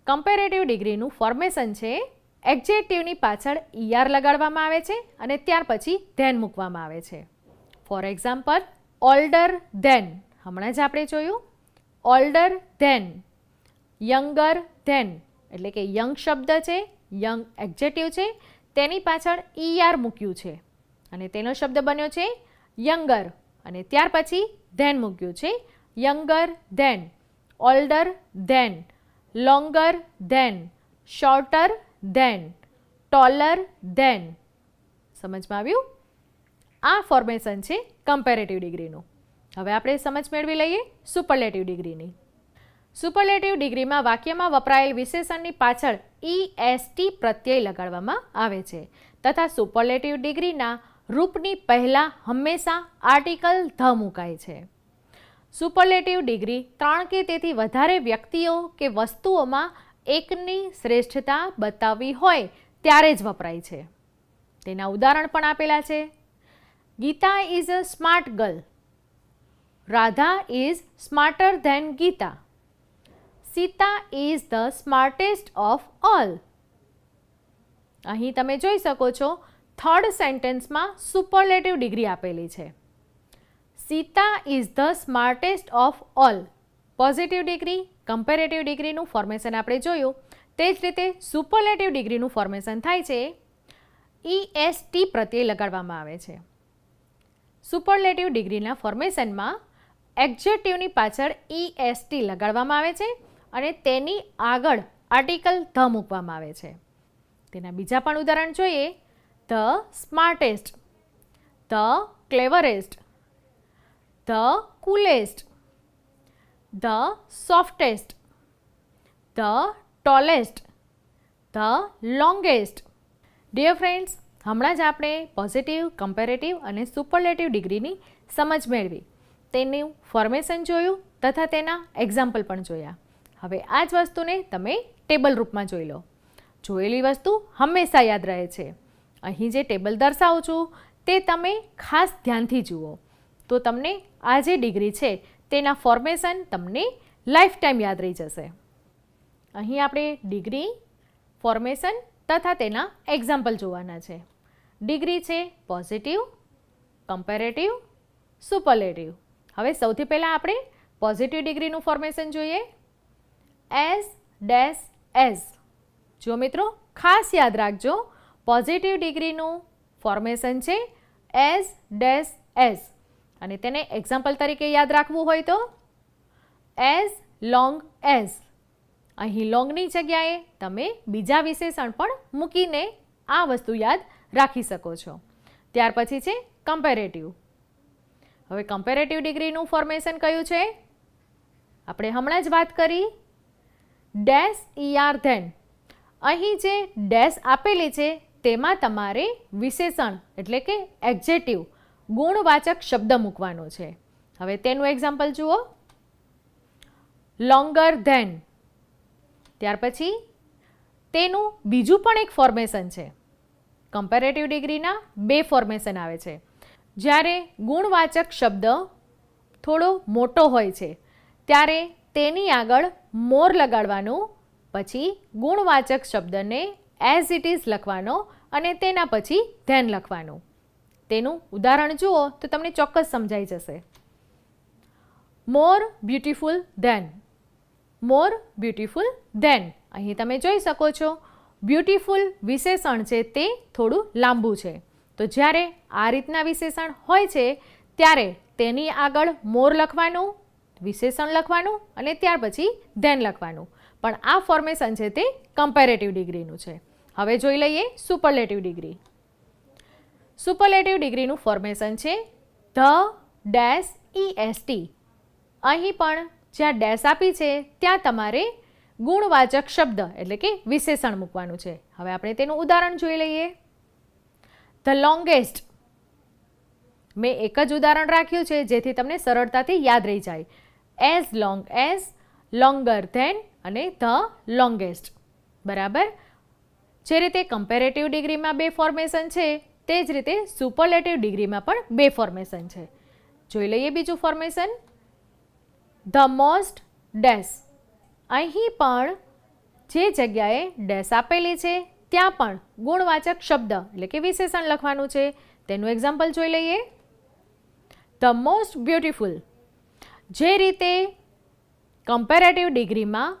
કમ્પેરેટિવ ડિગ્રીનું ફોર્મેશન છે, એડજેક્ટિવની પાછળ ER લગાડવામાં આવે છે અને ત્યાર પછી ધેન મૂકવામાં આવે છે. ફોર એક્ઝામ્પલ, ઓલ્ડર ધેન, હમણાં જ આપણે જોયું, ઓલ્ડર ધેન, યંગર ધેન, એટલે કે યંગ શબ્દ છે, યંગ એડજેક્ટિવ છે, તેની પાછળ ER મૂક્યું છે અને તેનો શબ્દ બન્યો છે યંગર, અને ત્યાર પછી ધેન મૂક્યું છે, younger than, older than, longer than, shorter than, taller than. સમજમાં આવ્યું? આ ફોર્મેશન છે કમ્પેરેટિવ ડિગ્રીનું. હવે આપણે સમજ મેળવી લઈએ સુપરલેટિવ ડિગ્રીની. સુપરલેટિવ ડિગ્રીમાં વાક્યમાં વપરાયેલ વિશેષણની પાછળ EST પ્રત્યય લગાડવામાં આવે છે તથા સુપરલેટિવ ડિગ્રીના રૂપની પહેલાં હંમેશા આર્ટિકલ ધ મુકાય છે. સુપરલેટિવ ડિગ્રી 3 કે તેથી વધારે વ્યક્તિઓ કે વસ્તુઓમાં એકની શ્રેષ્ઠતા બતાવવી હોય ત્યારે જ વપરાય છે. તેના ઉદાહરણ પણ આપેલા છે. Gita is a smart girl. Radha is smarter than Gita. Sita is the smartest of all. અહીં તમે જોઈ શકો છો, થર્ડ સેન્ટેન્સમાં સુપરલેટિવ ડિગ્રી આપેલી છે. Sita is the smartest of all. Positive degree, comparative ડિગ્રીનું ફોર્મેશન આપણે જોયું. તે જ રીતે સુપરલેટિવ ડિગ્રીનું ફોર્મેશન થાય છે, EST પ્રત્યય લગાડવામાં આવે છે. સુપરલેટિવ ડિગ્રીના ફોર્મેશનમાં એડજેક્ટિવની પાછળ EST લગાડવામાં આવે છે અને તેની આગળ આર્ટિકલ ધ મૂકવામાં આવે છે. તેના બીજા પણ ઉદાહરણ જોઈએ. The smartest, the cleverest, the coolest, the softest, the tallest, the longest. Dear friends, હમણાં જ આપણે પોઝિટિવ, કમ્પેરેટિવ અને સુપરલેટિવ ડિગ્રીની સમજ મેળવી. તેનું ફોર્મેશન જોયું તથા તેના એક્ઝામ્પલ પણ જોયા. હવે આ જ વસ્તુને તમે ટેબલ રૂપમાં જોઈ લો. જોયેલી વસ્તુ હંમેશા યાદ રહે છે. અહીં જે ટેબલ દર્શાવું છું તે તમે ખાસ ધ્યાનથી જુઓ તો તમને આ જે ડિગ્રી છે તેના ફોર્મેશન તમને લાઈફ ટાઈમ યાદ રહી જશે. અહીં આપણે ડિગ્રી, ફોર્મેશન તથા તેના એક્ઝામ્પલ જોવાના છે. ડિગ્રી છે પોઝિટિવ, કમ્પેરેટિવ, સુપરલેટિવ. હવે સૌથી પહેલાં આપણે પોઝિટિવ ડિગ્રીનું ફોર્મેશન જોઈએ. As dash as. જો મિત્રો ખાસ યાદ રાખજો, પોઝિટિવ ડિગ્રીનું ફોર્મેશન છે એઝ ડેશ એઝ, અને તેને એક્ઝામ્પલ તરીકે યાદ રાખવું હોય તો એઝ લોંગ એઝ. અહીં લોંગની જગ્યાએ તમે બીજા વિશેષણ પણ મૂકીને આ વસ્તુ યાદ રાખી શકો છો. ત્યાર પછી છે કમ્પેરેટિવ. હવે કમ્પેરેટિવ ડિગ્રીનું ફોર્મેશન કયું છે? આપણે હમણાં જ વાત કરી ડેશ ER ધેન. અહીં જે ડેશ આપેલી છે તેમાં તમારે વિશેષણ એટલે કે એડજેક્ટિવ, ગુણવાચક શબ્દ મૂકવાનો છે. હવે તેનું એક્ઝામ્પલ જુઓ. Longer than. ત્યાર પછી તેનું બીજું પણ એક ફોર્મેશન છે. કમ્પેરેટિવ ડિગ્રીના બે ફોર્મેશન આવે છે. જ્યારે ગુણવાચક શબ્દ થોડો મોટો હોય છે ત્યારે તેની આગળ મોર લગાડવાનું, પછી ગુણવાચક શબ્દને એઝ ઇટ ઇઝ લખવાનો અને તેના પછી ધેન લખવાનું. તેનું ઉદાહરણ જુઓ તો તમને ચોક્કસ સમજાઈ જશે. More beautiful than. More beautiful than. અહીં તમે જોઈ શકો છો બ્યુટીફુલ વિશેષણ છે તે થોડું લાંબુ છે. તો જ્યારે આ રીતના વિશેષણ હોય છે ત્યારે તેની આગળ મોર લખવાનું, વિશેષણ લખવાનું અને ત્યાર પછી ધેન લખવાનું. પણ આ ફોર્મેશન છે તે કમ્પેરેટિવ ડિગ્રીનું છે. હવે જોઈ લઈએ સુપરલેટિવ ડિગ્રી. સુપરલેટિવ ડિગ્રીનું ફોર્મેશન છે ધ ડેશ EST. અહીં પણ જ્યાં ડેશ આપી છે ત્યાં તમારે ગુણવાચક શબ્દ એટલે કે વિશેષણ મૂકવાનું છે. હવે આપણે તેનું ઉદાહરણ જોઈ લઈએ. The longest. મેં એક જ ઉદાહરણ રાખ્યું છે જેથી તમને સરળતાથી યાદ રહી જાય. As long as, longer than અને ધ લોંગેસ્ટ. બરાબર. જે રીતે કમ્પેરેટિવ ડિગ્રીમાં બે ફોર્મેશન છે તે જ રીતે સુપરલેટિવ ડિગ્રીમાં પણ બે ફોર્મેશન છે. જોઈ લઈએ બીજું ફોર્મેશન. The most dash. અહીં પણ જે જગ્યાએ ડેશ આપેલી છે ત્યાં પણ ગુણવાચક શબ્દ એટલે કે વિશેષણ લખવાનું છે. તેનું એક્ઝામ્પલ જોઈ લઈએ. The most beautiful. જે રીતે કમ્પેરેટિવ ડિગ્રીમાં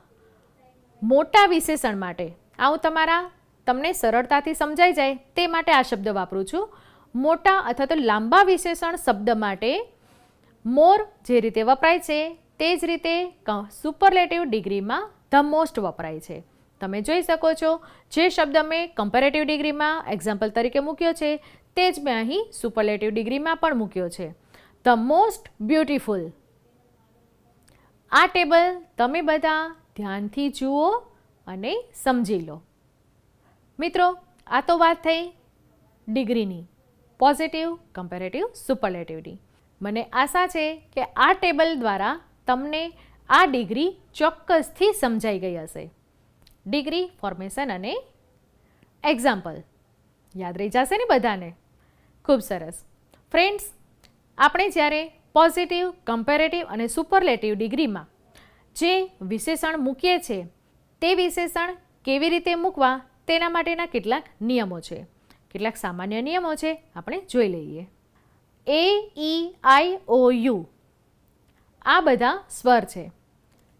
મોટા વિશેષણ માટે, હું તમને સરળતાથી સમજાઈ જાય તે માટે આ શબ્દ વાપરું છું. મોટા અથવા તો લાંબા વિશેષણ શબ્દ માટે મોર જે રીતે વપરાય છે તે જ રીતે સુપરલેટિવ ડિગ્રીમાં ધ મોસ્ટ વપરાય છે. તમે જોઈ શકો છો જે શબ્દ મેં કમ્પેરેટિવ ડિગ્રીમાં એક્ઝામ્પલ તરીકે મૂક્યો છે તે જ મેં અહીં સુપરલેટિવ ડિગ્રીમાં પણ મૂક્યો છે. The most beautiful. આ ટેબલ તમે બધા ધ્યાનથી જુઓ અને સમજી લો. મિત્રો, આ તો વાત થઈ ડિગ્રીની, પોઝિટિવ, કમ્પેરેટિવ, સુપરલેટિવની. મને આશા છે કે આ ટેબલ દ્વારા તમને આ ડિગ્રી ચોક્કસથી સમજાઈ ગઈ હશે. ડિગ્રી, ફોર્મેશન અને એક્ઝામ્પલ યાદ રહી જશે ને બધાને? ખૂબ સરસ. ફ્રેન્ડ્સ, આપણે જ્યારે પોઝિટિવ, કમ્પેરેટિવ અને સુપરલેટિવ ડિગ્રીમાં જે વિશેષણ મૂકીએ છીએ તે વિશેષણ કેવી રીતે મૂકવા તેના માટેના કેટલાક નિયમો છે, કેટલાક સામાન્ય નિયમો છે, આપણે જોઈ લઈએ. A-E-I-O-U આ બધા સ્વર છે.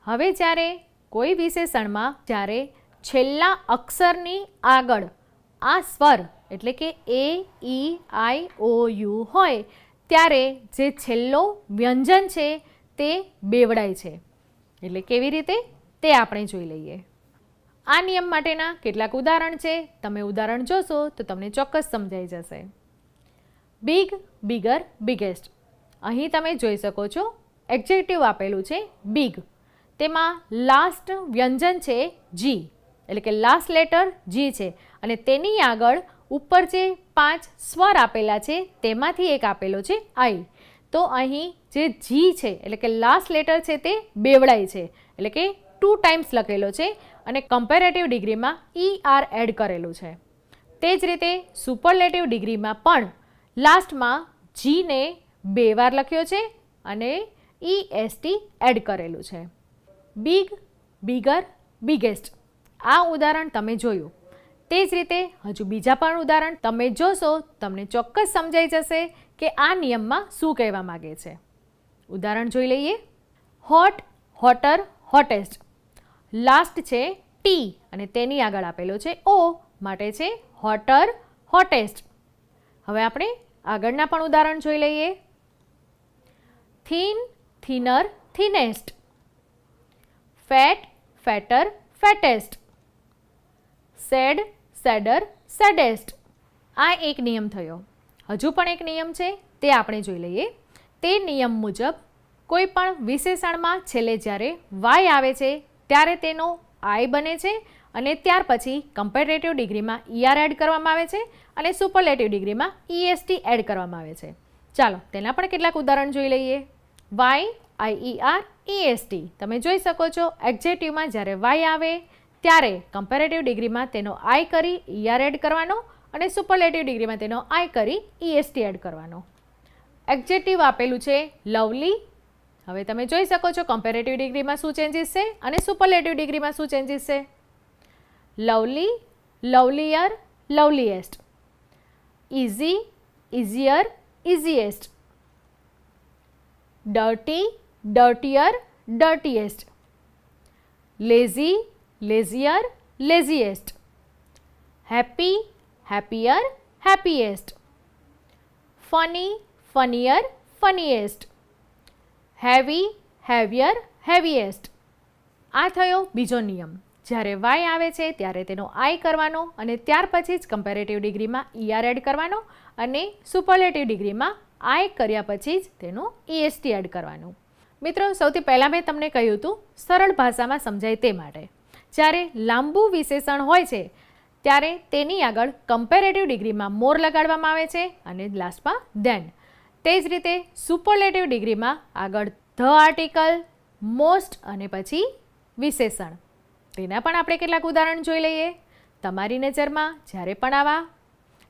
હવે જ્યારે કોઈ વિશેષણમાં જ્યારે છેલ્લા અક્ષરની આગળ આ સ્વર એટલે કે A-E-I-O-U હોય ત્યારે જે છેલ્લો વ્યંજન છે તે બેવડાય છે. એટલે કેવી રીતે તે આપણે જોઈ લઈએ. આ નિયમ માટેના કેટલાક ઉદાહરણ છે. તમે ઉદાહરણ જોશો તો તમને ચોક્કસ સમજાઈ જશે. Big, bigger, biggest. અહીં તમે જોઈ શકો છો એડજેક્ટિવ આપેલું છે બિગ. તેમાં લાસ્ટ વ્યંજન છે જી, એટલે કે લાસ્ટ લેટર જી છે અને તેની આગળ ઉપર જે 5 સ્વર આપેલા છે તેમાંથી એક આપેલો છે આઈ. તો અહીં જે જી છે એટલે કે લાસ્ટ લેટર છે તે બેવડાય છે, એટલે કે 2 ટાઈમ્સ લખેલો છે અને કમ્પેરેટિવ ડિગ્રીમાં ER એડ કરેલું છે. તે જ રીતે સુપરલેટિવ ડિગ્રીમાં પણ લાસ્ટમાં જીને 2 વાર લખ્યો છે અને EST એડ કરેલું છે. બિગ, બિગર, બિગેસ્ટ આ ઉદાહરણ તમે જોયું. તે જ રીતે હજુ બીજા પણ ઉદાહરણ તમે જોશો તમને ચોક્કસ સમજાઈ જશે કે આ નિયમમાં શું કહેવા માગે છે. ઉદાહરણ જોઈ લઈએ. Hot, હોટર, hottest. લાસ્ટ છે ટી અને તેની આગળ આપેલો છે ઓ, માટે છે હોટર, હોટેસ્ટ. હવે આપણે આગળના પણ ઉદાહરણ જોઈ લઈએ. Thin, thinner, thinnest. Fat, fatter, fattest. Sad, sadder, saddest. આ એક નિયમ થયો. હજુ પણ એક નિયમ છે તે આપણે જોઈ લઈએ. તે નિયમ મુજબ કોઈ પણ વિશેષણમાં છેલ્લે જ્યારે વાય આવે છે ત્યારે તેનો આઈ બને છે અને ત્યાર પછી કમ્પેરેટિવ ડિગ્રીમાં ER એડ કરવામાં આવે છે અને સુપરલેટિવ ડિગ્રીમાં EST એડ કરવામાં આવે છે. ચાલો તેના પણ કેટલાક ઉદાહરણ જોઈ લઈએ. Y, IER, EST. તમે જોઈ શકો છો એક્ઝેક્ટિવમાં જ્યારે વાય આવે ત્યારે કમ્પેરેટિવ ડિગ્રીમાં તેનો આઈ કરી ER એડ કરવાનો અને સુપરલેટિવ ડિગ્રીમાં તેનો આઈ કરી EST એડ કરવાનો. એક્ઝેક્ટિવ આપેલું છે લવલી. હવે તમે જોઈ શકો છો કમ્પેરેટિવ ડિગ્રીમાં શું ચેન્જીસ છે અને સુપરલેટિવ ડિગ્રીમાં શું ચેન્જીસ છે. Lovely, lovelier, loveliest. Easy, easier, easiest. Dirty, dirtier, dirtiest. Lazy, lazier, laziest. Happy, happier, happiest. Funny, funnier, funniest. Heavy, heavier, heaviest. આ થયો બીજો નિયમ. જ્યારે વાય આવે છે ત્યારે તેનો આઈ કરવાનો અને ત્યાર પછી જ કમ્પેરેટિવ ડિગ્રીમાં ER એડ કરવાનો અને સુપરલેટિવ ડિગ્રીમાં આઈ કર્યા પછી જ તેનો EST એડ કરવાનું. મિત્રો સૌથી પહેલાં મેં તમને કહ્યું હતું સરળ ભાષામાં સમજાય તે માટે. જ્યારે લાંબુ વિશેષણ હોય છે ત્યારે તેની આગળ કમ્પેરેટિવ ડિગ્રીમાં મોર લગાડવામાં આવે છે અને લાસ્ટમાં ધેન. તે જ રીતે સુપરલેટિવ ડિગ્રીમાં આગળ ધ આર્ટિકલ, મોસ્ટ અને પછી વિશેષણ. તેના પણ આપણે કેટલાક ઉદાહરણ જોઈ લઈએ. તમારી નજરમાં જ્યારે પણ આવા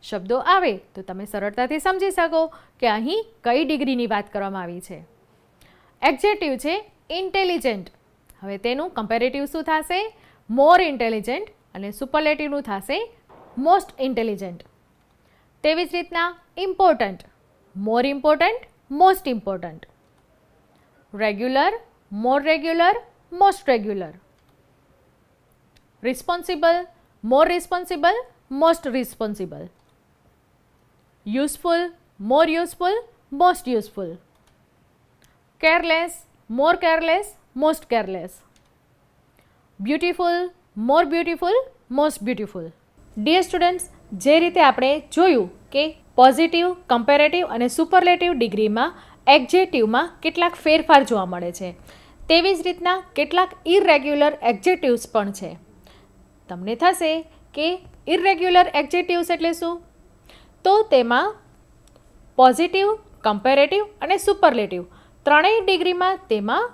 શબ્દો આવે તો તમે સરળતાથી સમજી શકો કે અહીં કઈ ડિગ્રીની વાત કરવામાં આવી છે. એક્ઝેક્ટિવ છે ઇન્ટેલિજન્ટ. હવે તેનું કમ્પેરેટિવ શું થશે? મોર ઇન્ટેલિજન્ટ અને સુપરલેટિવનું થશે મોસ્ટ ઇન્ટેલિજન્ટ. તેવી જ રીતના important, more important, most important. Regular, more regular, most regular. Responsible, more responsible, most responsible. Useful, more useful, most useful. Careless, more careless, most careless. Beautiful, more beautiful, most beautiful. Dear students, જે રીતે આપણે જોયું કે positive, comparative અને superlative ડિગ્રીમાં એક્ઝેક્ટિવમાં કેટલાક ફેરફાર જોવા મળે છે, તેવી જ રીતના કેટલાક ઇરરેગ્યુલર એક્ઝેક્ટિવ્સ પણ છે. તમને થશે કે ઇરરેગ્યુલર એક્ઝેક્ટિવ્સ એટલે શું? તો તેમાં પોઝિટિવ, કમ્પેરેટિવ અને સુપરલેટિવ ત્રણેય ડિગ્રીમાં તેમાં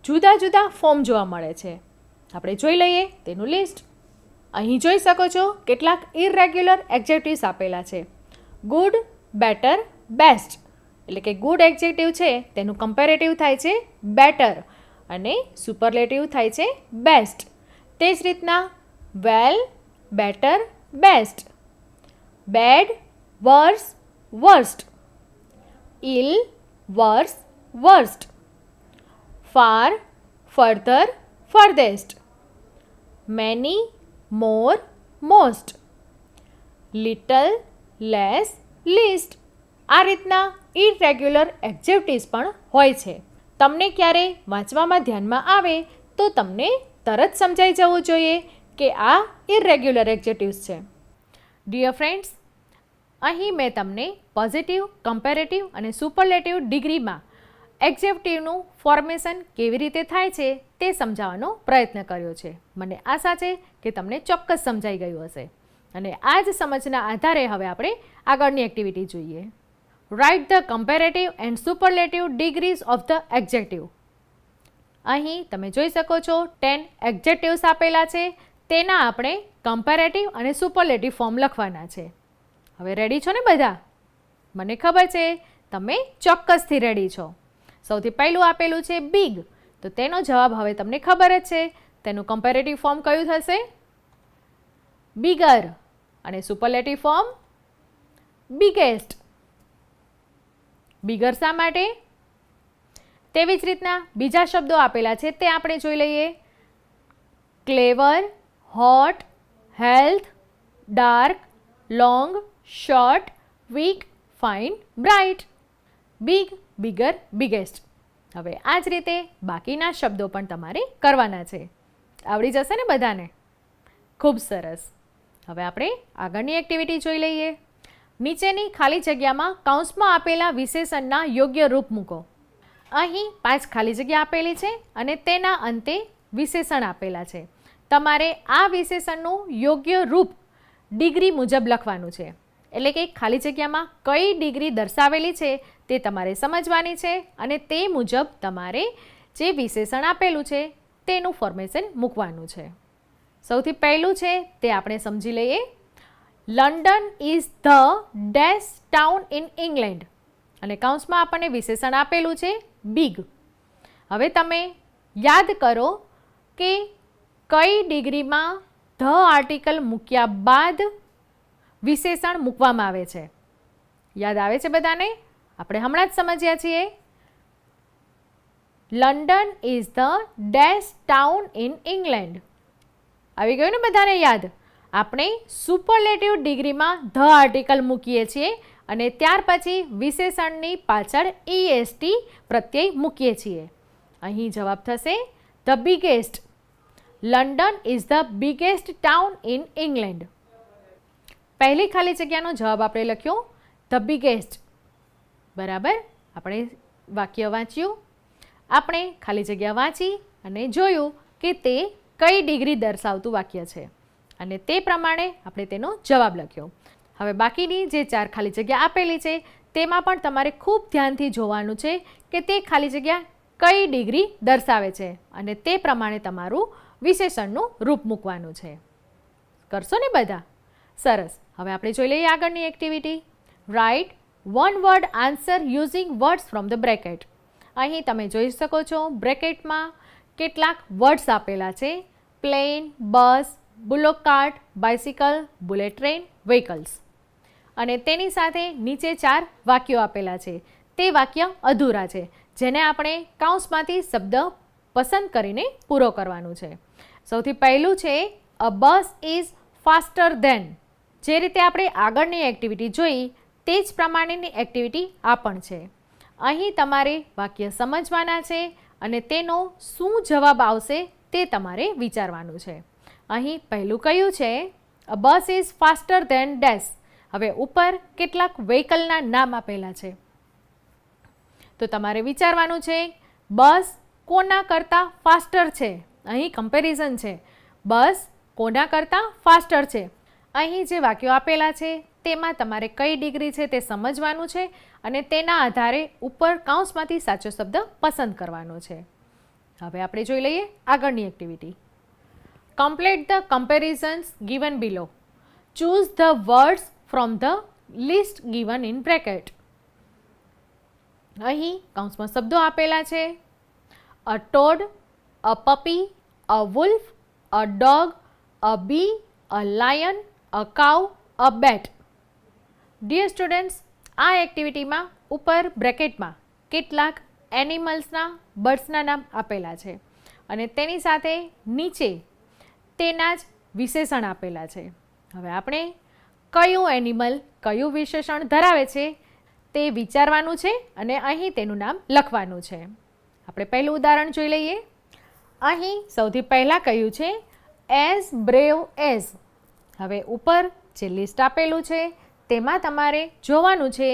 જુદા જુદા ફોર્મ જોવા મળે છે. આપણે જોઈ લઈએ તેનું લિસ્ટ. અહીં જોઈ શકો છો કેટલાક ઇરરેગ્યુલર એક્ઝેક્ટિવ્સ આપેલા છે. Good, better, best. એટલે કે ગુડ એક્ઝેક્ટિવ છે તેનું કમ્પેરેટિવ થાય છે બેટર અને સુપરલેટિવ થાય છે બેસ્ટ. તે જ રીતના well, better, best. Bad, worse, worst. Ill, worse, worst. Far, further, furthest. Many, more, most. Little, less, least. આ રીતના ઇરરેગ્યુલર એક્ઝેક્ટિવ્સ પણ હોય છે. તમને ક્યારે વાંચવામાં ધ્યાનમાં આવે તો તમને તરત સમજાઈ જવું જોઈએ કે આ ઇરરેગ્યુલર એક્ઝેક્ટિવ્સ છે. ડિયર ફ્રેન્ડ્સ, અહીં મેં તમને પોઝિટિવ, કમ્પેરેટિવ અને સુપરલેટિવ ડિગ્રીમાં એક્ઝેક્ટિવનું ફોર્મેશન કેવી રીતે થાય છે તે સમજાવવાનો પ્રયત્ન કર્યો છે. મને આશા છે કે તમને ચોક્કસ સમજાઈ ગયું હશે અને આ જ સમજના આધારે હવે આપણે આગળની એક્ટિવિટી જોઈએ. Write the comparative and superlative degrees of the executive. અહીં તમે જોઈ શકો છો 10 એક્ઝેક્ટિવ્સ આપેલા છે, તેના આપણે કમ્પેરેટિવ અને સુપરલેટિવ ફોર્મ લખવાના છે. હવે રેડી છો ને બધા? મને ખબર છે તમે ચોક્કસથી રેડી છો. સૌથી પહેલું આપેલું છે બિગ, તો તેનો જવાબ હવે તમને ખબર જ છે. તેનું કમ્પેરેટિવ ફોર્મ કયું થશે? બિગર. અને સુપરલેટિવ ફોર્મ બિગેસ્ટ. બિગર શા માટે? તેવી જ રીતના બીજા શબ્દો આપેલા છે તે આપણે જોઈ લઈએ. Clever, hot, health, dark, long, short, weak, fine, bright. Big, bigger, biggest. હવે આ જ રીતે બાકીના શબ્દો પણ તમારે કરવાના છે. આવડી જશે ને બધાને? ખૂબ સરસ. હવે આપણે આગળની એક્ટિવિટી જોઈ લઈએ. નીચેની ખાલી જગ્યામાં કૌંસમાં આપેલા વિશેષણના યોગ્ય રૂપ મૂકો. અહીં 5 ખાલી જગ્યા આપેલી છે અને તેના અંતે વિશેષણ આપેલા છે. તમારે આ વિશેષણનું યોગ્ય રૂપ ડિગ્રી મુજબ લખવાનું છે. એટલે કે ખાલી જગ્યામાં કઈ ડિગ્રી દર્શાવેલી છે તે તમારે સમજવાની છે અને તે મુજબ તમારે જે વિશેષણ આપેલું છે તેનું ફોર્મેશન મૂકવાનું છે. સૌથી પહેલું છે તે આપણે સમજી લઈએ. London is the dash town in England અને કૌંસમાં આપણને વિશેષણ આપેલું છે બિગ. હવે તમે યાદ કરો કે કઈ ડિગ્રીમાં ધ આર્ટિકલ મૂક્યા બાદ વિશેષણ મૂકવામાં આવે છે. યાદ આવે છે બધાને? આપણે હમણાં જ સમજ્યા છીએ. London is the dash town in England. આવી ગયું ને બધાને યાદ? આપણે સુપરલેટિવ ડિગ્રીમાં ધ આર્ટિકલ મૂકીએ છીએ અને ત્યાર પછી વિશેષણની પાછળ EST પ્રત્યય મૂકીએ છીએ. અહીં જવાબ થશે the biggest. London is the biggest town in England. પહેલી ખાલી જગ્યાનો જવાબ આપણે લખ્યો ધ બિગેસ્ટ. બરાબર? આપણે વાક્ય વાંચ્યું, આપણે ખાલી જગ્યા વાંચી અને જોયું કે તે કઈ ડિગ્રી દર્શાવતું વાક્ય છે અને તે પ્રમાણે આપણે તેનો જવાબ લખ્યો. હવે બાકીની જે 4 ખાલી જગ્યા આપેલી છે તેમાં પણ તમારે ખૂબ ધ્યાનથી જોવાનું છે કે તે ખાલી જગ્યા કઈ ડિગ્રી દર્શાવે છે અને તે પ્રમાણે તમારું વિશેષણનું રૂપ મૂકવાનું છે. કરશો ને બધા? સરસ. હવે આપણે જોઈ લઈએ આગળની activity. Write one word answer using words from the bracket. અહીં તમે જોઈ શકો છો બ્રેકેટમાં કેટલાક વર્ડ્સ આપેલા છે. Plane, bus, bullock cart, bicycle, bullet train, vehicles. અને તેની સાથે નીચે 4 વાક્યો આપેલા છે. તે વાક્ય અધૂરા છે જેને આપણે કૌંસમાંથી શબ્દ પસંદ કરીને પૂરો કરવાનું છે. સૌથી પહેલું છે a bus is faster than. જે રીતે આપણે આગળની એક્ટિવિટી જોઈ તે જ પ્રમાણેની એક્ટિવિટી આ પણ છે. અહીં તમારે વાક્ય સમજવાના છે અને તેનો શું જવાબ આવશે તે તમારે વિચારવાનું છે. અહીં પહેલું કયું છે? A bus is faster than dash. હવે ઉપર કેટલાક વ્હીકલના નામ આપેલા છે તો તમારે વિચારવાનું છે બસ કોના કરતાં ફાસ્ટર છે. અહીં કમ્પેરિઝન છે. બસ કોના કરતાં ફાસ્ટર છે. અહીં જે વાક્યો આપેલા છે તેમાં તમારે કઈ ડિગ્રી છે તે સમજવાનું છે અને તેના આધારે ઉપર કૌંસમાંથી સાચો શબ્દ પસંદ કરવાનો છે. હવે આપણે જોઈ લઈએ આગળની activity. Complete the comparisons given below. Choose the words from the list given in bracket. અહીં કૌંસમાં શબ્દો આપેલા છે. A toad, a puppy, a wolf, a dog, a bee, a lion, a cow, a bat. Dear students, આ એક્ટિવિટીમાં ઉપર બ્રેકેટમાં કેટલાક એનિમલ્સના, બર્ડ્સના નામ આપેલા છે અને તેની સાથે નીચે તેના જ વિશેષણ આપેલા છે. હવે આપણે કયું એનિમલ કયું વિશેષણ ધરાવે છે તે વિચારવાનું છે અને અહીં તેનું નામ લખવાનું છે. આપણે પહેલું ઉદાહરણ જોઈ લઈએ. અહીં સૌથી પહેલાં કહ્યું છે એઝ બ્રેવ એઝ. હવે ઉપર જે લિસ્ટ આપેલું છે તેમાં તમારે જોવાનું છે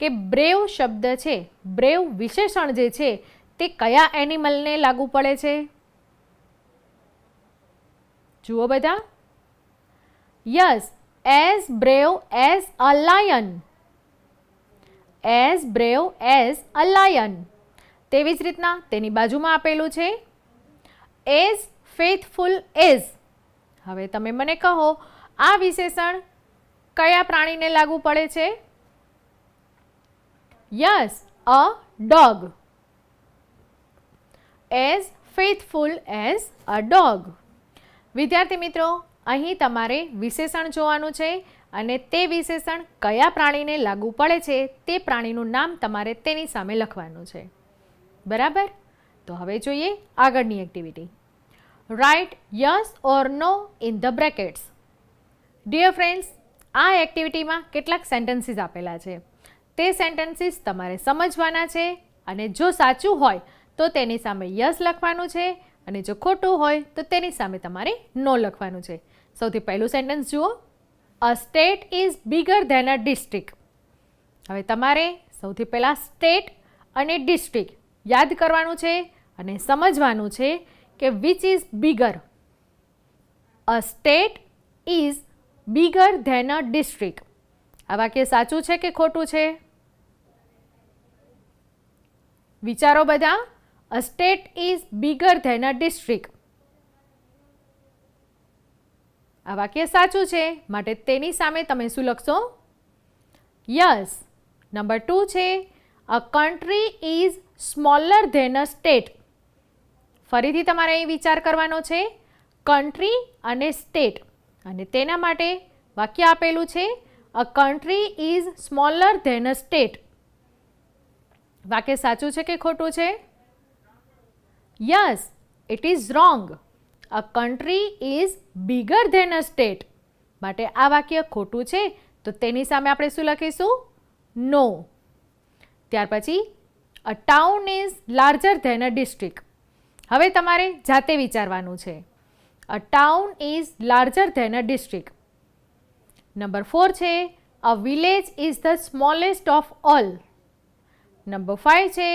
કે બ્રેવ શબ્દ છે, બ્રેવ વિશેષણ જે છે તે કયા એનિમલને લાગુ પડે છે? જુઓ બધા. Yes, as brave as a lion. As brave as a lion. તેવી જ રીતના તેની બાજુમાં આપેલું છે એઝ ફેથફુલ એઝ. હવે તમે મને કહો આ વિશેષણ કયા પ્રાણીને લાગુ પડે છે? Yes, a dog. As faithful as a dog. વિદ્યાર્થી મિત્રો, અહીં તમારે વિશેષણ જોવાનું છે અને તે વિશેષણ કયા પ્રાણીને લાગુ પડે છે તે પ્રાણીનું નામ તમારે તેની સામે લખવાનું છે. બરાબર? તો હવે જોઈએ આગળની activity. Write yes or no in the brackets. Dear friends, આ એક્ટિવિટીમાં કેટલાક સેન્ટેન્સીસ આપેલા છે. તે સેન્ટેન્સીસ તમારે સમજવાના છે અને જો સાચું હોય તો તેની સામે યસ લખવાનું છે અને જો ખોટું હોય તો તેની સામે તમારે નો લખવાનું છે. સૌથી પહેલું સેન્ટેન્સ જુઓ. A state is bigger than a district. હવે તમારે સૌથી પહેલાં સ્ટેટ અને ડિસ્ટ્રિક્ટ યાદ કરવાનું છે અને સમજવાનું છે કે which is bigger. A state is bigger than a district. આ વાક્ય સાચું છે કે ખોટું છે? વિચારો બધા. A state is bigger than a district. આ વાક્ય સાચું છે માટે તેની સામે તમે શું લખશો? યસ. નંબર 2 છે a country is smaller than a state. ફરીથી તમારે અહીં વિચાર કરવાનો છે કન્ટ્રી અને સ્ટેટ અને તેના માટે વાક્ય આપેલું છે a country is smaller than a state. વાક્ય સાચું છે કે ખોટું છે? Yes, it is wrong. A country is bigger than a state. માટે આ વાક્ય ખોટું છે તો તેની સામે આપણે શું લખીશું? નો. ત્યાર પછી a town is larger than a district. હવે તમારે જાતે વિચારવાનું છે. A town is larger than a district. Number 4 છે a village is the smallest of all. Number 5 છે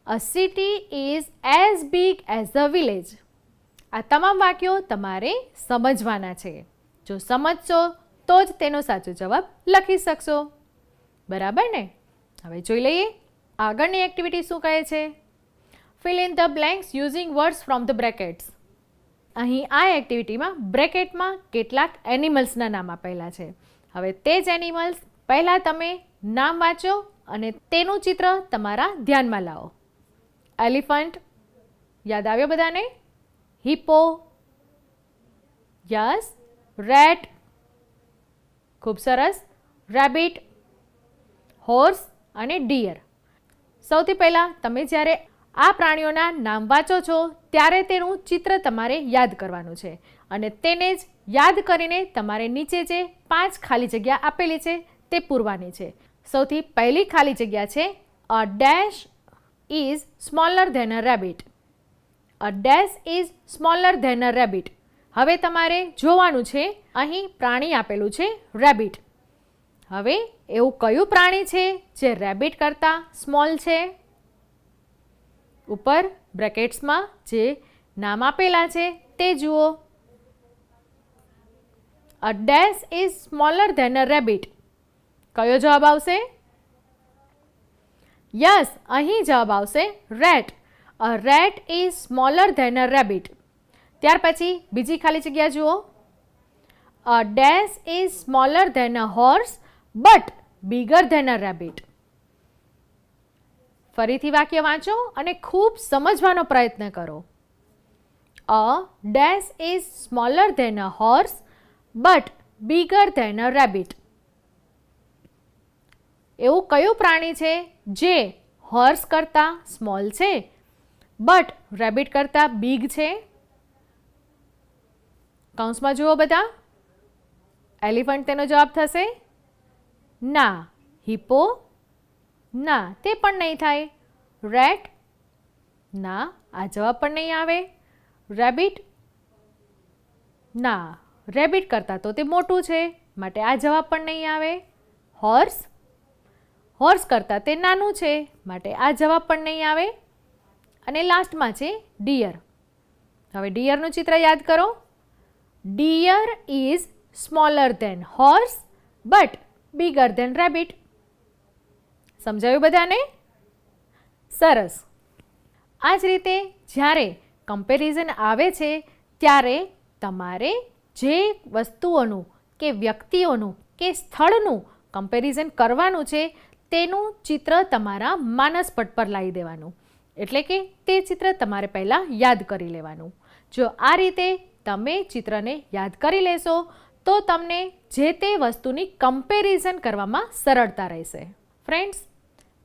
a city is as big as the village. આ તમામ વાક્યો તમારે સમજવાના છે. જો સમજશો તો જ તેનો સાચો જવાબ લખી શકશો. બરાબર ને? હવે જોઈ લઈએ આગળની એક્ટિવિટી શું કહે છે. Fill in the blanks using words from the brackets. અહીં આ એક્ટિવિટીમાં બ્રેકેટમાં કેટલાક એનિમલ્સના નામ આપેલા છે. હવે તે જ એનિમલ્સ પહેલાં તમે નામ વાંચો અને તેનું ચિત્ર તમારા ધ્યાનમાં લાવો. એલિફન્ટ યાદ આવ્યો બધાને? Hippo, yes. રેટ, ખૂબ સરસ. રેબિટ, હોર્સ અને ડિયર. સૌથી પહેલાં તમે જ્યારે આ પ્રાણીઓના નામ વાંચો છો ત્યારે તેનું ચિત્ર તમારે યાદ કરવાનું છે અને તેને જ યાદ કરીને તમારે નીચે જે 5 ખાલી જગ્યા આપેલી છે તે પૂરવાની છે. સૌથી પહેલી ખાલી જગ્યા છે a dash is smaller than a rabbit. A dash is smaller than a rabbit. હવે તમારે જોવાનું છે અહીં પ્રાણી આપેલું છે રેબિટ. હવે એવું કયું પ્રાણી છે જે રેબિટ કરતાં સ્મોલ છે? ઉપર બ્રેકેટ્સમાં જે નામ આપેલા છે તે જુઓ. A dash is smaller than a rabbit. કયો જવાબ આવશે? યસ, અહીં જવાબ આવશે rat. A rat is smaller than a rabbit. ત્યાર પછી બીજી ખાલી જગ્યા જુઓ. A dash is smaller than a horse but bigger than a rabbit. ફરીથી વાક્ય વાંચો અને ખૂબ સમજવાનો પ્રયત્ન કરો. A dash is smaller than a horse but bigger than a rabbit. એવું કયું પ્રાણી છે જે હોર્સ કરતાં સ્મોલ છે બટ રેબિટ કરતાં બિગ છે? કૌંસમાં જુઓ બધા. એલિફન્ટ તેનો જવાબ થશે? ના. હિપ્પો? ના, તે પણ નહીં થાય. રેટ? ના, આ જવાબ પણ નહીં આવે. રેબિટ? ના, રેબિટ કરતાં તો તે મોટું છે માટે આ જવાબ પણ નહીં આવે. હોર્સ? હોર્સ કરતાં તે નાનું છે માટે આ જવાબ પણ નહીં આવે. અને લાસ્ટમાં છે ડિયર. હવે ડિયરનું ચિત્ર યાદ કરો. Deer is smaller than horse but bigger than rabbit. સમજાયું બધાને? સરસ. આ જ રીતે જ્યારે કમ્પેરિઝન આવે છે ત્યારે તમારે જે વસ્તુઓનું કે વ્યક્તિઓનું કે સ્થળનું કમ્પેરિઝન કરવાનું છે તેનું ચિત્ર તમારા માનસપટ પર લાવી દેવાનું. એટલે કે તે ચિત્ર તમારે પહેલાં યાદ કરી લેવાનું. જો આ રીતે તમે ચિત્રને યાદ કરી લેશો તો તમને જે તે વસ્તુની કમ્પેરિઝન કરવામાં સરળતા રહેશે. ફ્રેન્ડ્સ,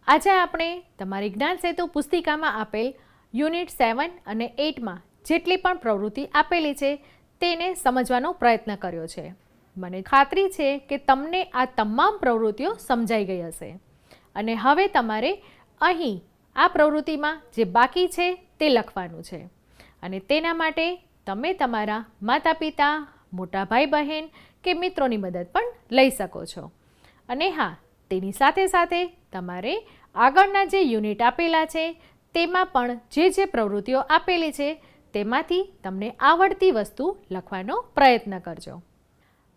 આજે આપણે તમારી જ્ઞાન સેતુ પુસ્તિકામાં આપેલ યુનિટ 7 અને 8માં જેટલી પણ પ્રવૃત્તિ આપેલી છે તેને સમજવાનો પ્રયત્ન કર્યો છે. મને ખાતરી છે કે તમને આ તમામ પ્રવૃત્તિઓ સમજાઈ ગઈ હશે અને હવે તમારે અહીં આ પ્રવૃત્તિમાં જે બાકી છે તે લખવાનું છે અને તેના માટે તમે તમારા માતા પિતા, મોટા ભાઈ બહેન કે મિત્રોની મદદ પણ લઈ શકો છો. અને હા, તેની સાથે સાથે તમારે આગળના જે યુનિટ આપેલા છે તેમાં પણ જે પ્રવૃત્તિઓ આપેલી છે તેમાંથી તમને આવડતી વસ્તુ લખવાનો પ્રયત્ન કરજો.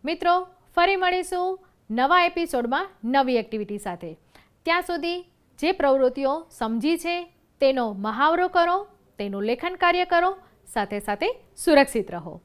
મિત્રો, ફરી મળીશું નવા એપિસોડમાં નવી એક્ટિવિટી સાથે. ત્યાં સુધી જે પ્રવૃત્તિઓ સમજી છે તેનો મહાવરો કરો, તેનું લેખન કાર્ય કરો, સાથે સાથે સુરક્ષિત રહો.